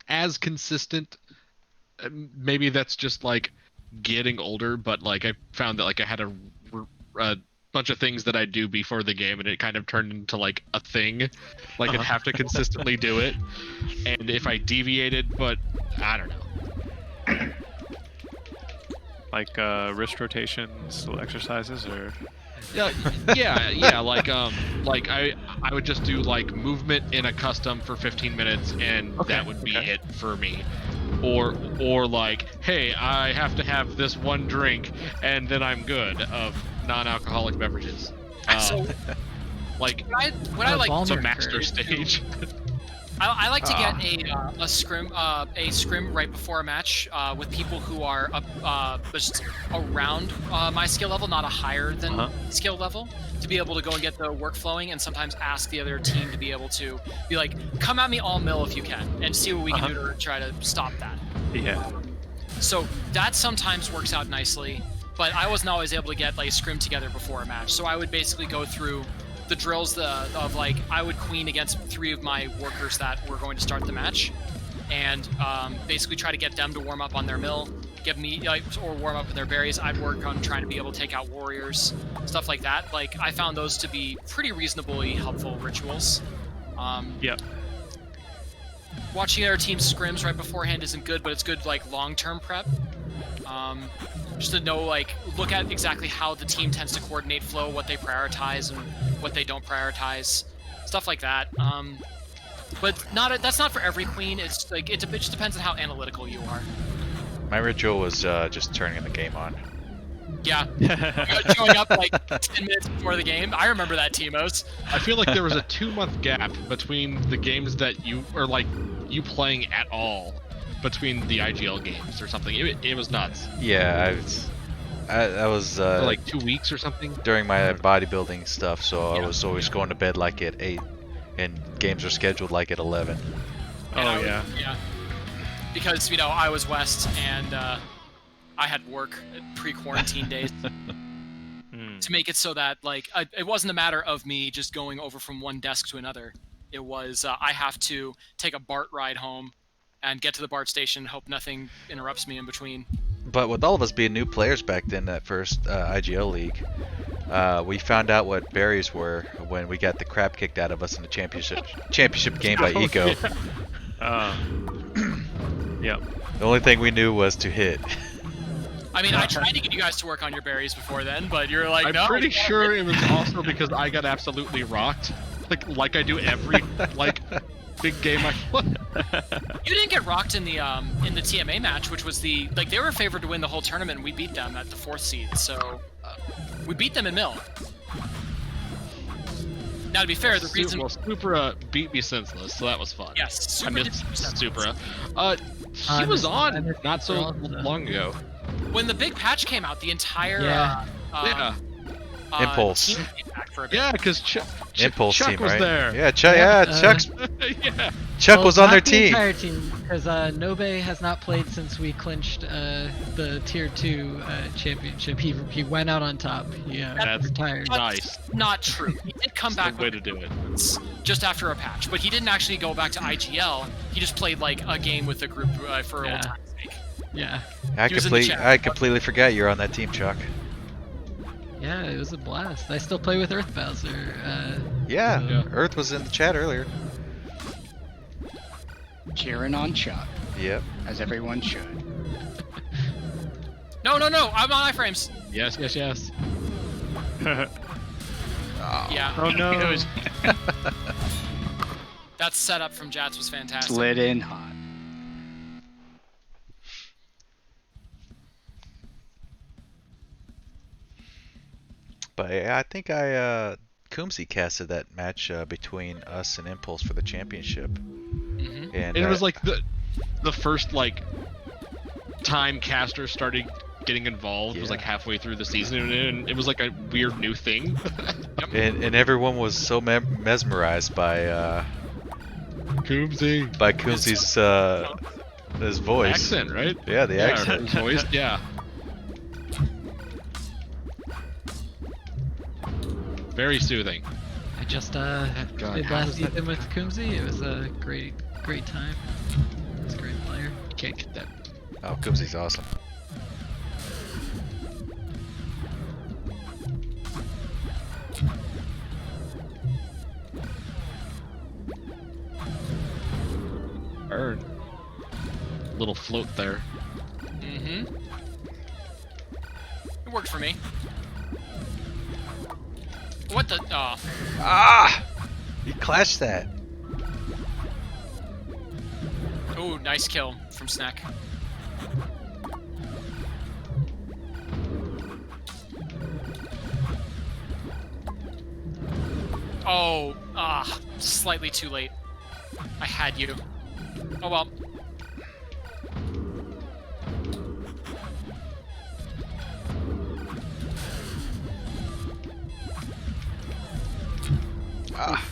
as consistent. Maybe that's just like getting older, but like I found that like I had a bunch of things that I do before the game, and it kind of turned into like a thing. Like I'd have to consistently do it, and if I deviated, but I don't know. Like wrist rotations, little exercises, or Yeah. Like I would just do like movement in a custom for 15 minutes, and that would be it for me. Or like, hey, I have to have this one drink, and then I'm good of non-alcoholic beverages. So Like when I like the Balmer master curve. stage. I like to get a scrim right before a match with people who are just around my skill level, not a higher than skill level, to be able to go and get the work flowing, and sometimes ask the other team to be able to be like, come at me all mill if you can, and see what we can do to try to stop that. yeah. So that sometimes works out nicely. but I wasn't always able to get like scrim together before a match. So I would basically go through the drills of like I would queen against 3 of my workers that were going to start the match, and basically try to get them to warm up on their mill, get me or warm up with their berries. I'd work on trying to be able to take out warriors, stuff like that. Like I found those to be pretty reasonably helpful rituals. Yep. Watching other teams scrims right beforehand isn't good, but it's good like long-term prep. Just to know, like, look at exactly how the team tends to coordinate flow, what they prioritize and what they don't prioritize, stuff like that. But that's not for every queen. It's like it just depends on how analytical you are. My ritual was just turning the game on. Yeah, showing up like 10 minutes before the game. I remember that, Timos. I feel like there was a 2-month gap between the games that you or like you playing at all between the IGL games or something. It was nuts. Yeah, I was For like 2 weeks or something. during my bodybuilding stuff, so I was always going to bed like at 8, and games are scheduled like at 11. Oh yeah. Yeah. Because I was West and I had work pre-quarantine days to make it so that like it wasn't a matter of me just going over from one desk to another. It was I have to take a BART ride home and get to the BART station, hope nothing interrupts me in between. But with all of us being new players back then, that first IGL league, we found out what berries were when we got the crap kicked out of us in the championship game by Eco. Yep. The only thing we knew was to hit. I mean, I tried to get you guys to work on your berries before then, but you're like, no. I'm pretty sure it was also because I got absolutely rocked, like I do every big game I play. You didn't get rocked in the TMA match, which was they were favored to win the whole tournament, and we beat them at the 4th seed. So we beat them in Mill. Now, to be fair, the reason... Well, Supra beat me senseless, so that was fun. Yes, Supra I did missed beat you senseless. Supra. He was on not so long ago. When the big patch came out, the entire Impulse. team came back for a bit. Yeah, because Impulse Chuck team, was right? there. Yeah, Yeah, Chuck was on their not the team. entire team, because Nobe has not played since we clinched the Tier 2 championship. He went out on top. He retired. Nice. Not true. He did come That's back the way to do it. once, just after a patch, but he didn't actually go back to IGL. He just played like a game with the group for old time's sake. Yeah. He was in the chat. I completely forgot you're on that team, Chuck. Yeah, it was a blast. I still play with Earth Bowser. Yeah, Earth was in the chat earlier. Cheering on Chuck, Yep. as everyone should. No, I'm on iframes. Yes. Yeah. Oh no. It was... That setup from Jats was fantastic. Slid in hot. But I think Coombsy casted that match between us and Impulse for the championship. Mm-hmm. And It was like the first time casters started getting involved was like halfway through the season, and it was like a weird new thing. and everyone was so mesmerized by Coombsy. by Coomsy's his voice. Accent, right? Yeah, the accent. His voice, yeah. Very soothing. I just did last season with Coombsy. It was a great time. He's a great player. You can't get that. Oh, Coomsy's awesome. Bird. Little float there. Mm-hmm. It worked for me. What the? Oh. Ah! You clashed that. Ooh, nice kill from Snack. Oh, slightly too late. I had you. Oh well. Ah.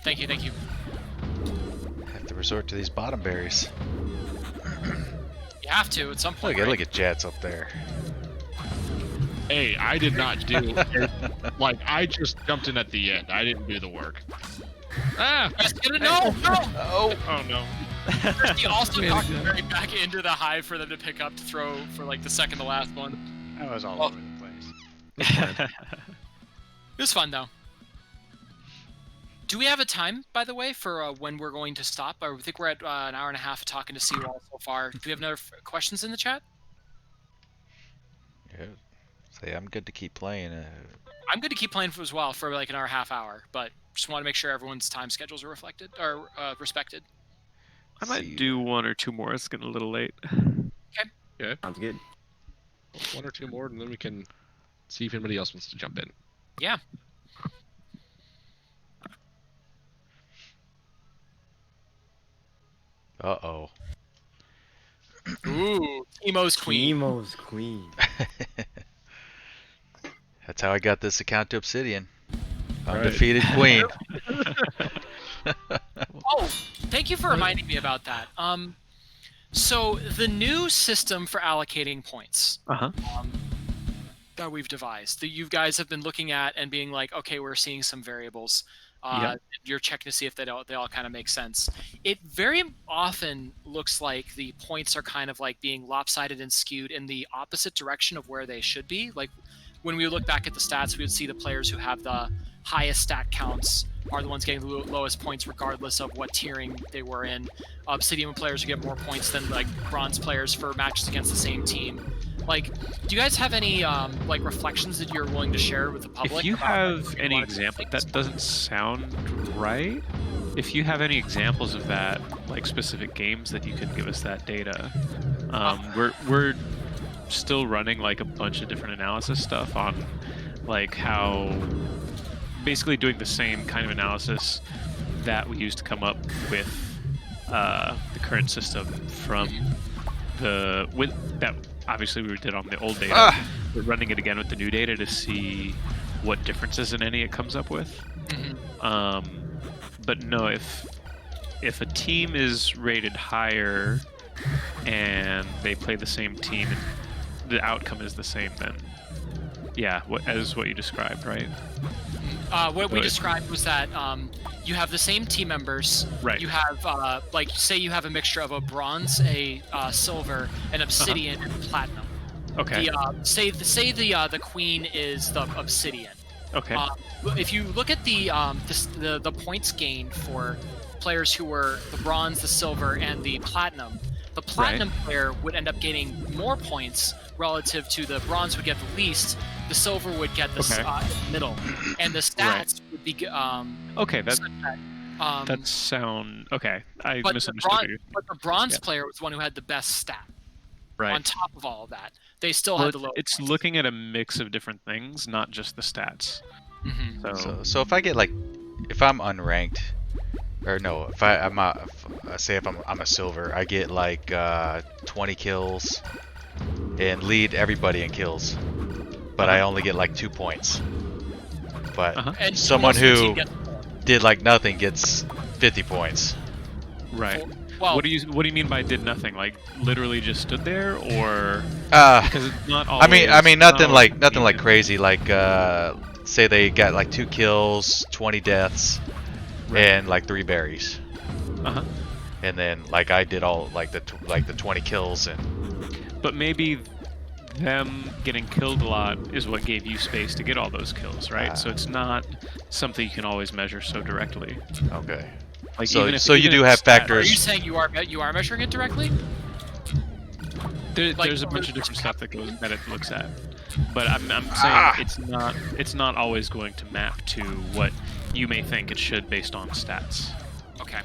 thank you, thank you. Have to resort to these bottom berries. You have to at some point. Look at Jets up there. Hey, I did not do it. Like, I just jumped in at the end. I didn't do the work. Ah! No! Oh, Oh no. He also knocked Barry back into the hive for them to pick up to throw for like the second to last one. That was all over the place. It was fun though. Do we have a time, by the way, for when we're going to stop? I think we're at an hour and a half talking to Cwal so far. Do we have other questions in the chat? yeah. Say I'm good to keep playing. I'm good to keep playing as well for like an hour, half hour, but just want to make sure everyone's time schedules are reflected or respected. I might do 1 or 2 more. It's getting a little late. Yeah. Sounds good. 1 or 2 more, and then we can see if anybody else wants to jump in. Yeah. Uh-oh. Ooh, Emo's queen. Emo's queen. That's how I got this account to Obsidian. Undefeated queen. Oh, thank you for reminding me about that. So the new system for allocating points that we've devised, that you guys have been looking at and being like, okay, we're seeing some variables. You're checking to see if they all kind of make sense. It very often looks like the points are kind of like being lopsided and skewed in the opposite direction of where they should be. Like when we look back at the stats, we would see the players who have the highest stat counts are the ones getting the lowest points regardless of what tiering they were in. Obsidian players who get more points than like bronze players for matches against the same team. Like, do you guys have any like reflections that you're willing to share with the public? If you about, have like, any what example, things? that doesn't sound right. If you have any examples of that, like specific games that you could give us that data, we're still running like a bunch of different analysis stuff on like how basically doing the same kind of analysis that we used to come up with the current system from that obviously we did on the old data. We're running it again with the new data to see what differences in any it comes up with. But no, if a team is rated higher and they play the same team and the outcome is the same, then yeah, as what you described, right? What we described was that you have the same team members. Right. You have like say you have a mixture of a bronze, a silver, an obsidian, and platinum. Okay. The queen is the obsidian. Okay. If you look at the points gained for players who were the bronze, the silver, and the platinum player would end up gaining more points relative to the bronze would get the least. The silver would get the middle, and the stats would be okay. That sound okay. I but misunderstood you. But the bronze player was the one who had the best stat. Right. On top of all of that, they still Well, had the lowest. it's points. looking at a mix of different things, not just the stats. So if I get like, if I'm unranked, or no, if I'm a silver, I get like 20 kills and lead everybody in kills, but I only get like 2 points. But And someone someone else on who the team gets did like nothing gets 50 points. Right. Well, what do you mean by did nothing? Like literally just stood there, or Because because it's not always. I mean nothing like even. crazy. Like say they got like 2 kills, 20 deaths, and like 3 berries. And then like I did all like the 20 kills and. But maybe them getting killed a lot is what gave you space to get all those kills, right? So it's not something you can always measure so directly. Okay. Like So even if, you even do if have stats- factors. Are you saying you are measuring it directly? There's a bunch of different stuff that it looks at, but I'm saying it's not always going to map to what you may think it should based on stats. Okay.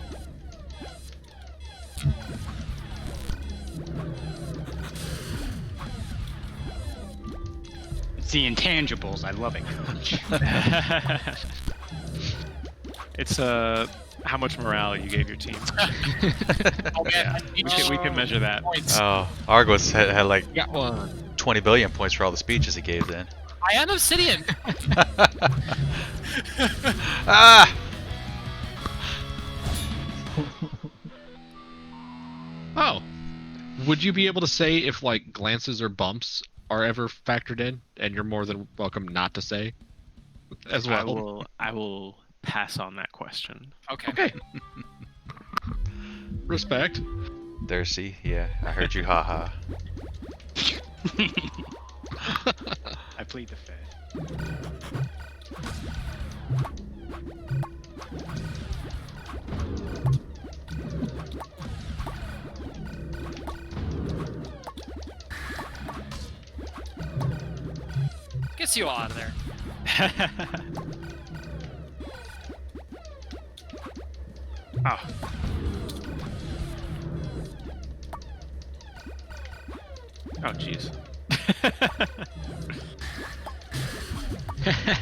It's the intangibles. I love it, Coach. It's how much morale you gave your team. Oh man, we can measure that. Points. Oh, Argos had like Got one. 20 billion points for all the speeches he gave then. I am obsidian. Oh. Would you be able to say if like glances or bumps are ever factored in, and you're more than welcome not to say as well? I will pass on that question. Okay. Okay. Respect. Thirsty, yeah. I heard you, haha. I plead the fifth. Gets you all out of there. Oh. Oh, jeez.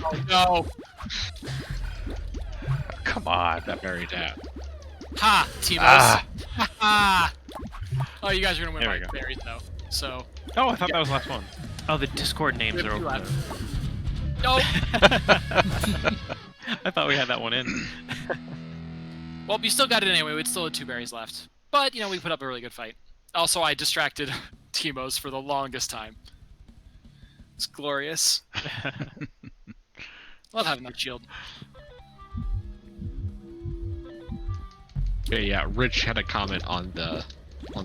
Oh no! Come on. That buried that. Ha! Timos. Ah. Ha! Oh, you guys are gonna win There by we go. berries though. So. Oh, I thought that was the last one. Oh, the Discord names We are have two over left. there. Nope. I thought we had that one in. Well, you still got it anyway. We'd still have 2 berries left. But, you know, we put up a really good fight. Also, I distracted Timos for the longest time. It's glorious. Love having that shield. Yeah, Rich had a comment on the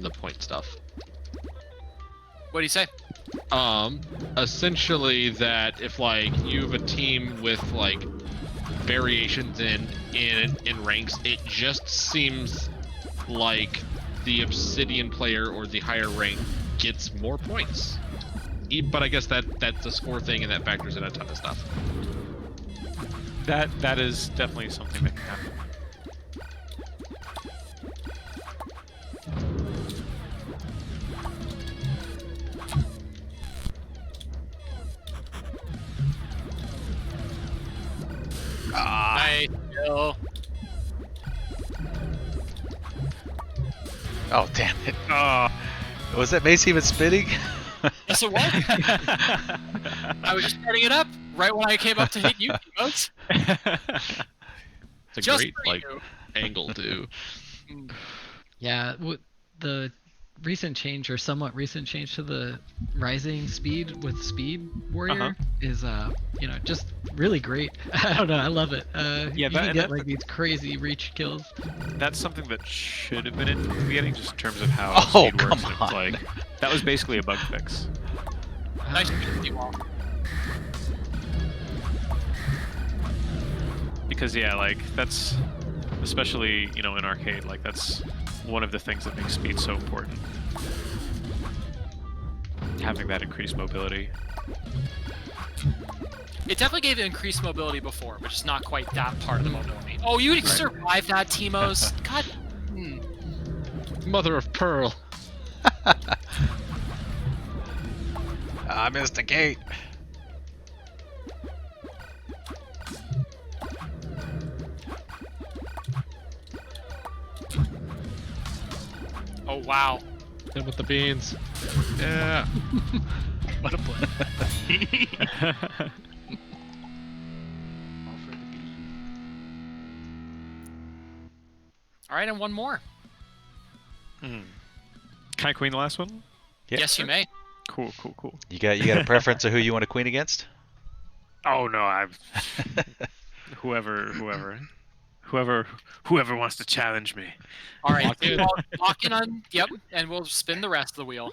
point stuff. What do you say? Essentially that if like you have a team with like variations in ranks, it just seems like the Obsidian player or the higher rank gets more points. But I guess that's a score thing, and that factors in a ton of stuff. That is definitely something that can happen. Nice kill. Oh, damn it. Oh. Was that Mace even spitting? Yes, it was. I was just starting it up right when I came up to hit you, Timos. It's a Just great for like you. angle too. Yeah, the recent change or somewhat recent change to the rising speed with speed warrior is you know, just really great. I don't know, I love it. Yeah, you that- can and get that- like these crazy reach kills. That's something that should have been in from the beginning, just in terms of how Oh, speed works. come It's on. like that was basically a bug fix. Nice to meet you all. Because yeah, like that's especially, you know, in arcade, like that's one of the things that makes speed so important. Having that increased mobility. It definitely gave increased mobility before, but just not quite that part of the mobility. Oh, you survived that, Timos. God. Mother of pearl. I missed the gate. Oh, wow. Hit with the beans. Yeah. What a play. All right, and one more. Can I queen the last one? Yeah. Yes, you may. Cool. You got a preference of who you want to queen against? Oh no, I've whoever wants to challenge me. All right, Lock in. well, lock in on. Yep, and we'll spin the rest of the wheel.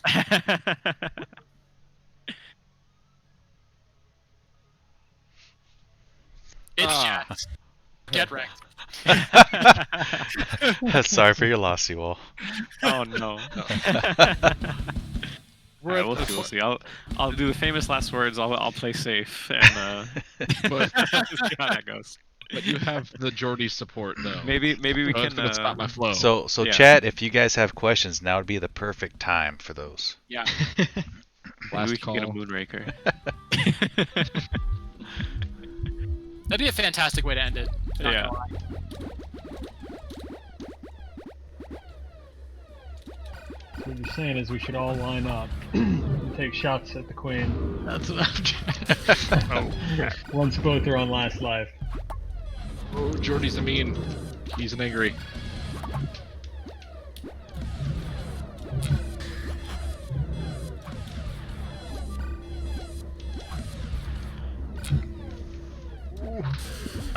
It's Jazz. Get wrecked. Sorry for your loss, Cwal. Oh no. Alright, we'll see. I'll do the famous last words. I'll play safe and But, see how that goes. but you have the Geordie support though. Maybe we So it's can gonna stop my flow. So Yeah. chat, if you guys have questions, now would be the perfect time for those. Yeah. maybe Last we can get a call. moonraker. That'd be a fantastic way to end it. Not Yeah. gonna lie. So what you're saying is we should all line up and take shots at the queen That's what I'm once both are on last life. Oh, Geordie's a mean. He's an angry.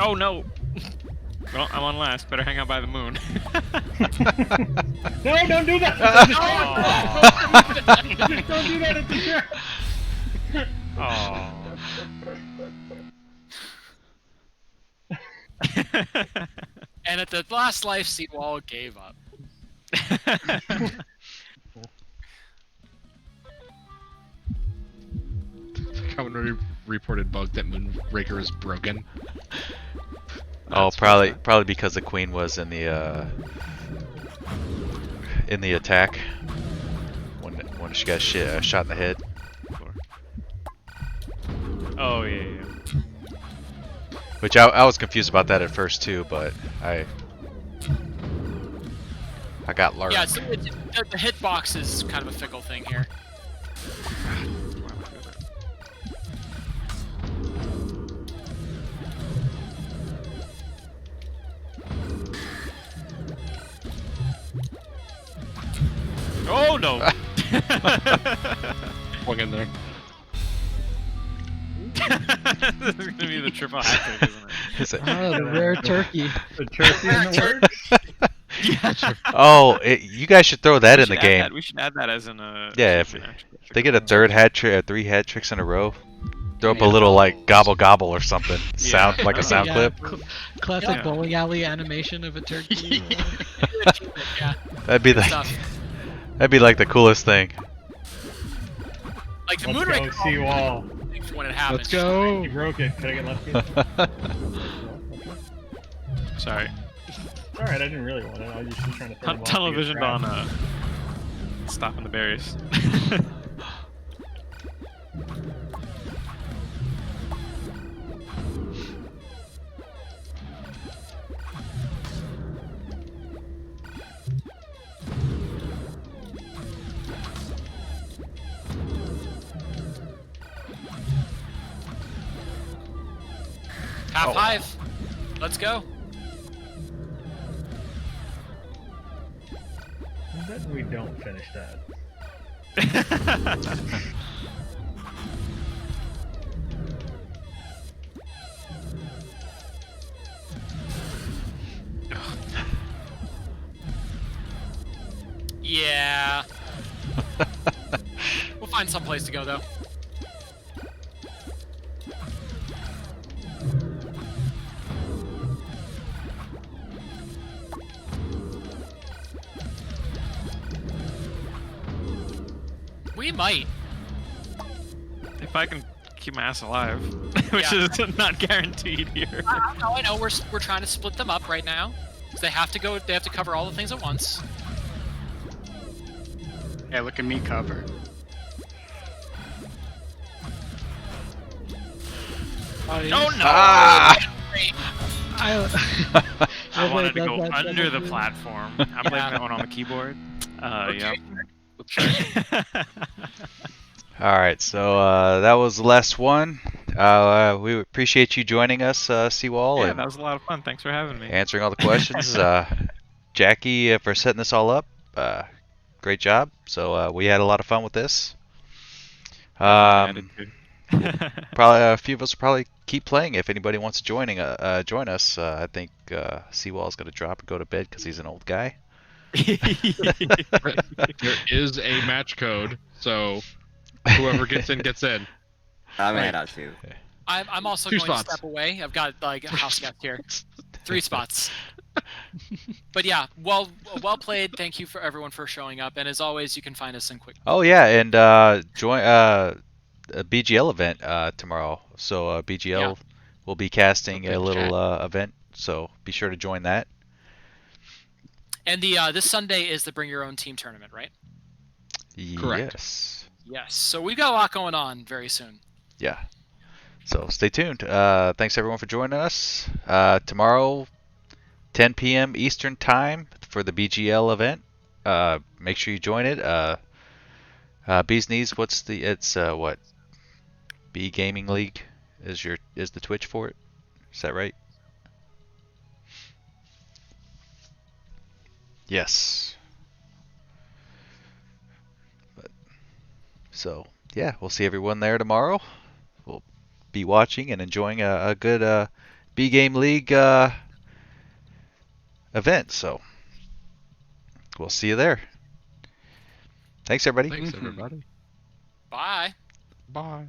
Oh no! Well, I'm on last. Better hang out by the moon. No, don't do that! Aw. Don't do that at the chair! Oh. And at the last life, Cwal gave up. Common reported bug that Moonraker is broken. Oh, That's probably because the queen was in the attack when she got shot in the head. Oh yeah. Which I was confused about that at first too, but I got learned. Yeah, the hitbox is kind of a fickle thing here. Oh no! Plug in there. This is gonna be the triple hat trick, isn't it? Is it? Oh, the rare turkey. The turkey in the works? Yeah. Oh, you guys should throw that We in the should add game. that- We should add that as an Yeah, if achievement, actually. they get a third hat trick, 3 hat tricks in a row. Throw up a Yeah. little like gobble gobble or something. Sound like a sound Yeah, clip. Classic Yeah. bowling alley animation of a turkey. Yeah, That'd be good like stuff. the coolest thing. Like the Let's go, Moonraker Cwal. when it happens. Let's go. You broke it. Can I get left? Sorry. Alright, I didn't really want it. I was just trying to throw him off Tunnel to get visioned trapped. on stopping the berries. Half hive. Let's go. I bet we don't finish that. Yeah. We'll find some place to go though. We might. If I can keep my ass alive, which Yeah. is not guaranteed here. I know. We're trying to split them up right now. 'Cause they have to go. They have to cover all the things at once. Yeah, look at me cover. Oh no! Ah! I wanted to Does go that under the double- platform. I'm blaming that one on the keyboard. Yep. All right, so that was the last one. We appreciate you joining us, Cwal, Yeah, and that was a lot of fun. Thanks for having me. answering all the questions. Jackie, for setting this all up. Great job. So we had a lot of fun with this. I did too. Probably a few of us will probably keep playing if anybody wants to join us. I think Cwal is going to drop and go to bed because he's an old guy. There is a match code, so whoever gets in gets in. I'm head out too. I'm also 2 going spots. to step away. I've got like a house guest here. 3 spots. But yeah, well played. Thank you for everyone for showing up. And as always, you can find us in quick. Oh yeah, and join a BGL event tomorrow. So BGL Yeah. will be casting Okay, a little event. So be sure to join that. And the this Sunday is the Bring Your Own Team tournament, right? Correct. Yes. Yes. So we've got a lot going on very soon. Yeah. So stay tuned. Thanks everyone for joining us. Tomorrow, 10 p.m. Eastern Time for the BGL event. Make sure you join it. Bees Knees, it's what? B Gaming League is the Twitch for it. Is that right? Yes. So, yeah, we'll see everyone there tomorrow. We'll be watching and enjoying a good B Game League event. So, we'll see you there. Thanks, everybody. Thanks, everybody. Bye. Bye.